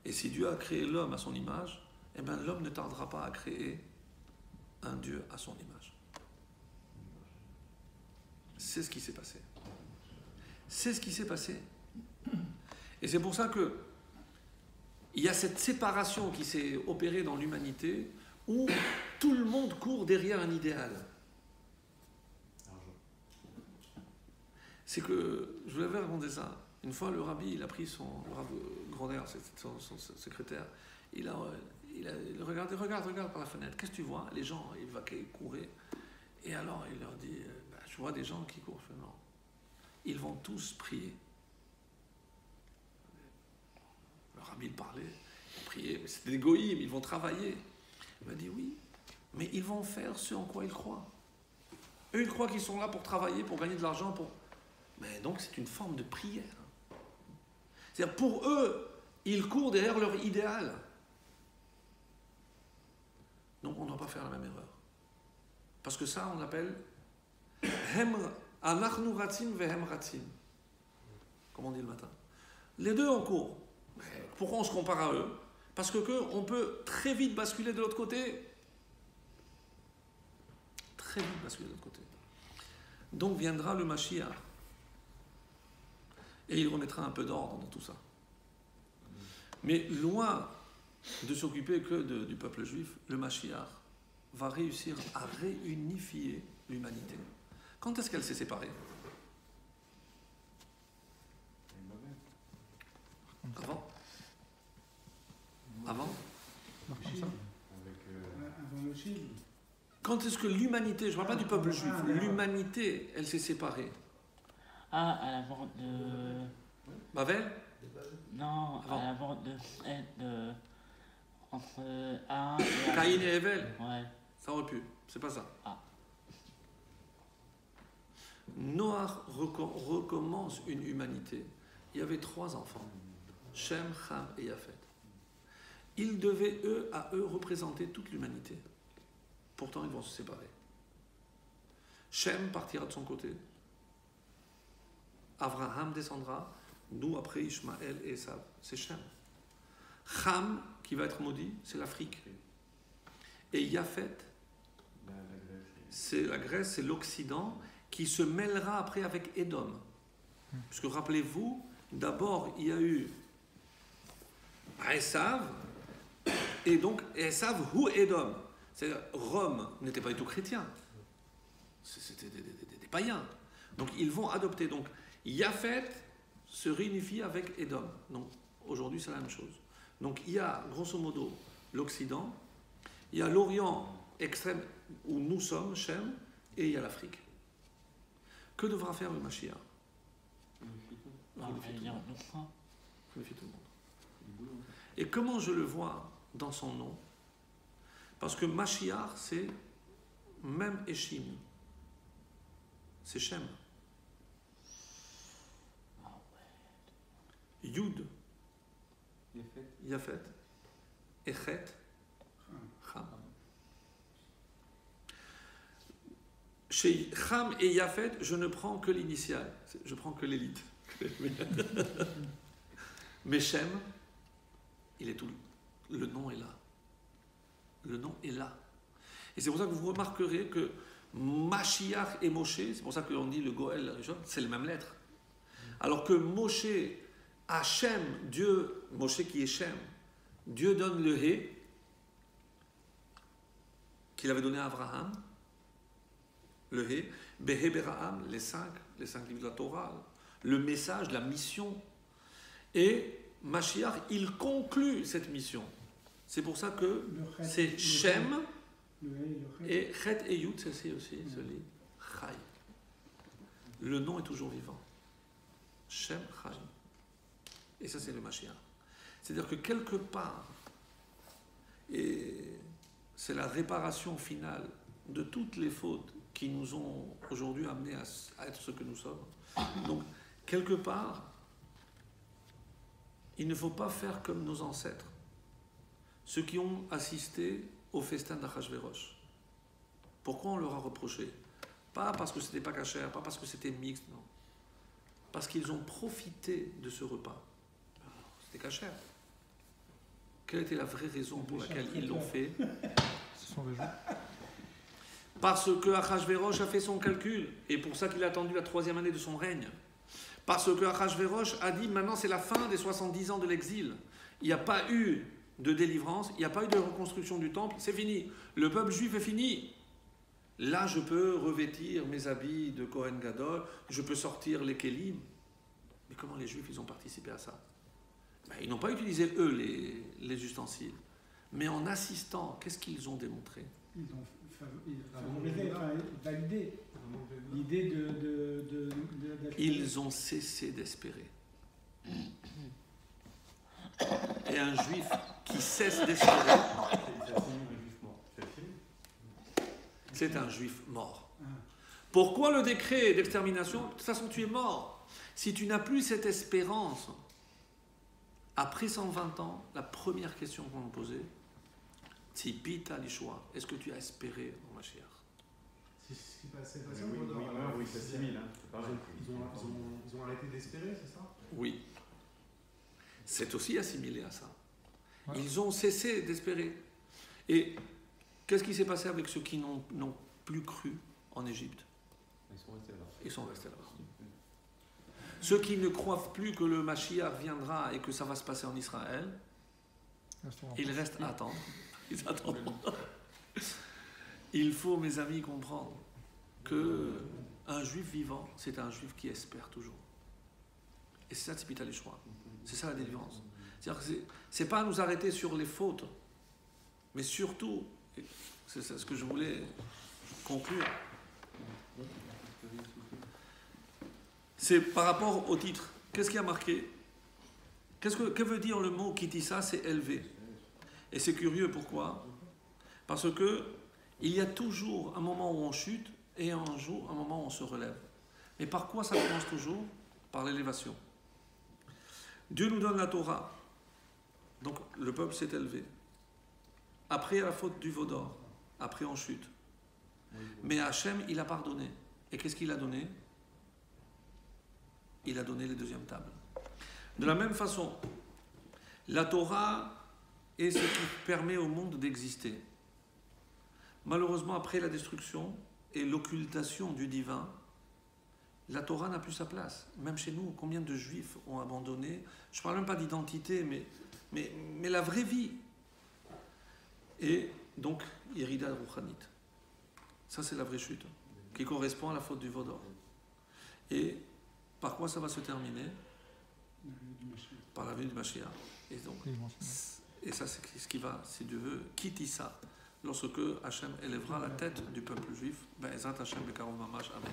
Et si Dieu a créé l'homme à son image, eh ben l'homme ne tardera pas à créer un Dieu à son image. C'est ce qui s'est passé. C'est ce qui s'est passé. Et c'est pour ça que il y a cette séparation qui s'est opérée dans l'humanité où tout le monde court derrière un idéal. C'est que, je vous avais raconté ça, une fois le rabbi, il a pris le rabbi Groner, son secrétaire, il regarde par la fenêtre, qu'est-ce que tu vois? Les gens, ils vaquaient, couraient, et alors il leur dit, je vois des gens qui courent, je fais non, ils vont tous prier. Le rabbi il parlait, il priait, mais c'était des goïms, ils vont travailler. Il m'a dit oui, mais ils vont faire ce en quoi ils croient. Eux, ils croient qu'ils sont là pour travailler, pour gagner de l'argent, Mais donc c'est une forme de prière. C'est-à-dire pour eux, ils courent derrière leur idéal. Donc on ne doit pas faire la même erreur. Parce que ça, on appelle Anachnu ratzim vehem ratzim. Comme on dit le matin. Les deux en cours. Mais pourquoi on se compare à eux? Parce on peut très vite basculer de l'autre côté. Très vite basculer de l'autre côté. Donc viendra le Mashiach. Et il remettra un peu d'ordre dans tout ça. Mais loin de s'occuper que du peuple juif, le Mashiach va réussir à réunifier l'humanité. Quand est-ce qu'elle s'est séparée? Avant le Chine. Quand est-ce que l'humanité, je ne parle pas du peuple juif, l'humanité, elle s'est séparée? Ah, à la mort de... Babel? Non, avant. À la mort de entre Aaron et Caïn et Hevel? Ouais. Ça aurait pu, c'est pas ça. Ah. Noach recommence une humanité. Il y avait 3 enfants, Shem, Ham et Yafet. Ils devaient, à eux, représenter toute l'humanité. Pourtant, ils vont se séparer. Shem partira de son côté. Abraham descendra, nous après Ishmaël et Esav. C'est Shem. Ham, qui va être maudit, c'est l'Afrique. Et Yafet, c'est la Grèce, c'est l'Occident, qui se mêlera après avec Édom. Parce que rappelez-vous, d'abord, il y a eu Esav, et donc Esav ou Édom. C'est-à-dire, Rome n'était pas du tout chrétien. C'était des païens. Donc, ils vont adopter. Donc, Yafet se réunifie avec Édom. Donc, aujourd'hui, c'est la même chose. Donc, il y a, grosso modo, l'Occident, il y a l'Orient extrême, où nous sommes, Shem, et il y a l'Afrique. Que devra faire le Mashiach? Réunifier tout le monde. Et comment je le vois dans son nom? Parce que Mashiach, c'est même Eshim. C'est Shem. Yud, Yafet, Echet, Cham. Chez Ham et Yafet, je ne prends que l'initiale, je prends que l'élite. Mais Shem, il est tout. Le nom est là. Le nom est là. Et c'est pour ça que vous remarquerez que Mashiach et Moshe, c'est pour ça qu'on dit le Goël, la Rishon, c'est les mêmes lettres. Alors que Moshe, Hachem, Dieu, Moshe qui est Shem, Dieu donne le He, qu'il avait donné à Abraham, le He, Behe Beraham, les cinq livres de la Torah, le message, la mission. Et Mashiach, il conclut cette mission. C'est pour ça que c'est Shem et Chet et Yud, c'est aussi celui Chai. Le nom est toujours vivant. Shem Chai. Et ça, c'est le Mashiach. C'est-à-dire que quelque part, et c'est la réparation finale de toutes les fautes qui nous ont aujourd'hui amenés à être ce que nous sommes. Donc, quelque part, il ne faut pas faire comme nos ancêtres, ceux qui ont assisté au festin d'Achashverosh. Pourquoi on leur a reproché? Pas parce que c'était pas cachère, pas parce que c'était mixte, non. Parce qu'ils ont profité de ce repas. C'était cachère. Quelle était la vraie raison pour laquelle ils l'ont fait? Ce sont des gens. Parce que Achashverosh a fait son calcul, et pour ça qu'il a attendu la 3e année de son règne. Parce que Achashverosh a dit maintenant c'est la fin des 70 ans de l'exil. Il n'y a pas eu de délivrance, il n'y a pas eu de reconstruction du temple, c'est fini. Le peuple juif est fini. Là, je peux revêtir mes habits de Kohen Gadol, je peux sortir les kélim. Mais comment les juifs ils ont participé à ça? Ben, ils n'ont pas utilisé eux les ustensiles. Mais en assistant, qu'est-ce qu'ils ont démontré? Ils ont validé l'idée de ils ont cessé d'espérer. Et un juif qui cesse d'espérer, c'est un juif mort. Pourquoi le décret d'extermination? De toute façon, tu es mort. Si tu n'as plus cette espérance, après 120 ans, la première question qu'on me posait, Tzipita l'Ishua, est-ce que tu as espéré en Mashiach? C'est ce qui passait Oui, oui, ça s'assimile. Ils ont arrêté d'espérer, c'est ça? Oui. C'est aussi assimilé à ça. Ouais. Ils ont cessé d'espérer. Et qu'est-ce qui s'est passé avec ceux qui n'ont plus cru en Égypte? Ils sont restés là-bas. Ceux qui ne croient plus que le Mashiach viendra et que ça va se passer en Israël, ils restent à attendre. Ils attendent. Il faut, mes amis, comprendre qu'un juif vivant, c'est un juif qui espère toujours. Et c'est ça, Tzipita l'Ishua. C'est ça la délivrance. C'est-à-dire que c'est pas nous arrêter sur les fautes, mais surtout, c'est ce que je voulais conclure, c'est par rapport au titre. Qu'est-ce qui a marqué? Que veut dire le mot Kitissa? C'est élevé. Et c'est curieux, pourquoi? Parce que il y a toujours un moment où on chute et un moment où on se relève. Mais par quoi ça commence toujours? Par l'élévation. Dieu nous donne la Torah. Donc le peuple s'est élevé. Après la faute du veau d'or. Après on chute. Mais Hachem, il a pardonné. Et qu'est-ce qu'il a donné? Il a donné les deuxièmes tables. De la même façon, la Torah est ce qui permet au monde d'exister. Malheureusement, après la destruction et l'occultation du divin, la Torah n'a plus sa place. Même chez nous, combien de juifs ont abandonné? Je ne parle même pas d'identité, mais la vraie vie. Et donc, Yerida Rouchanit. Ça, c'est la vraie chute, qui correspond à la faute du veau d'or. Et par quoi ça va se terminer? Par la venue du Mashiach. Et ça, c'est ce qui va, si Dieu veut, quitter ça. Lorsque Hachem élèvera la tête du peuple juif, ben, Ezrat Hachem Bekarov Mamash. Amen.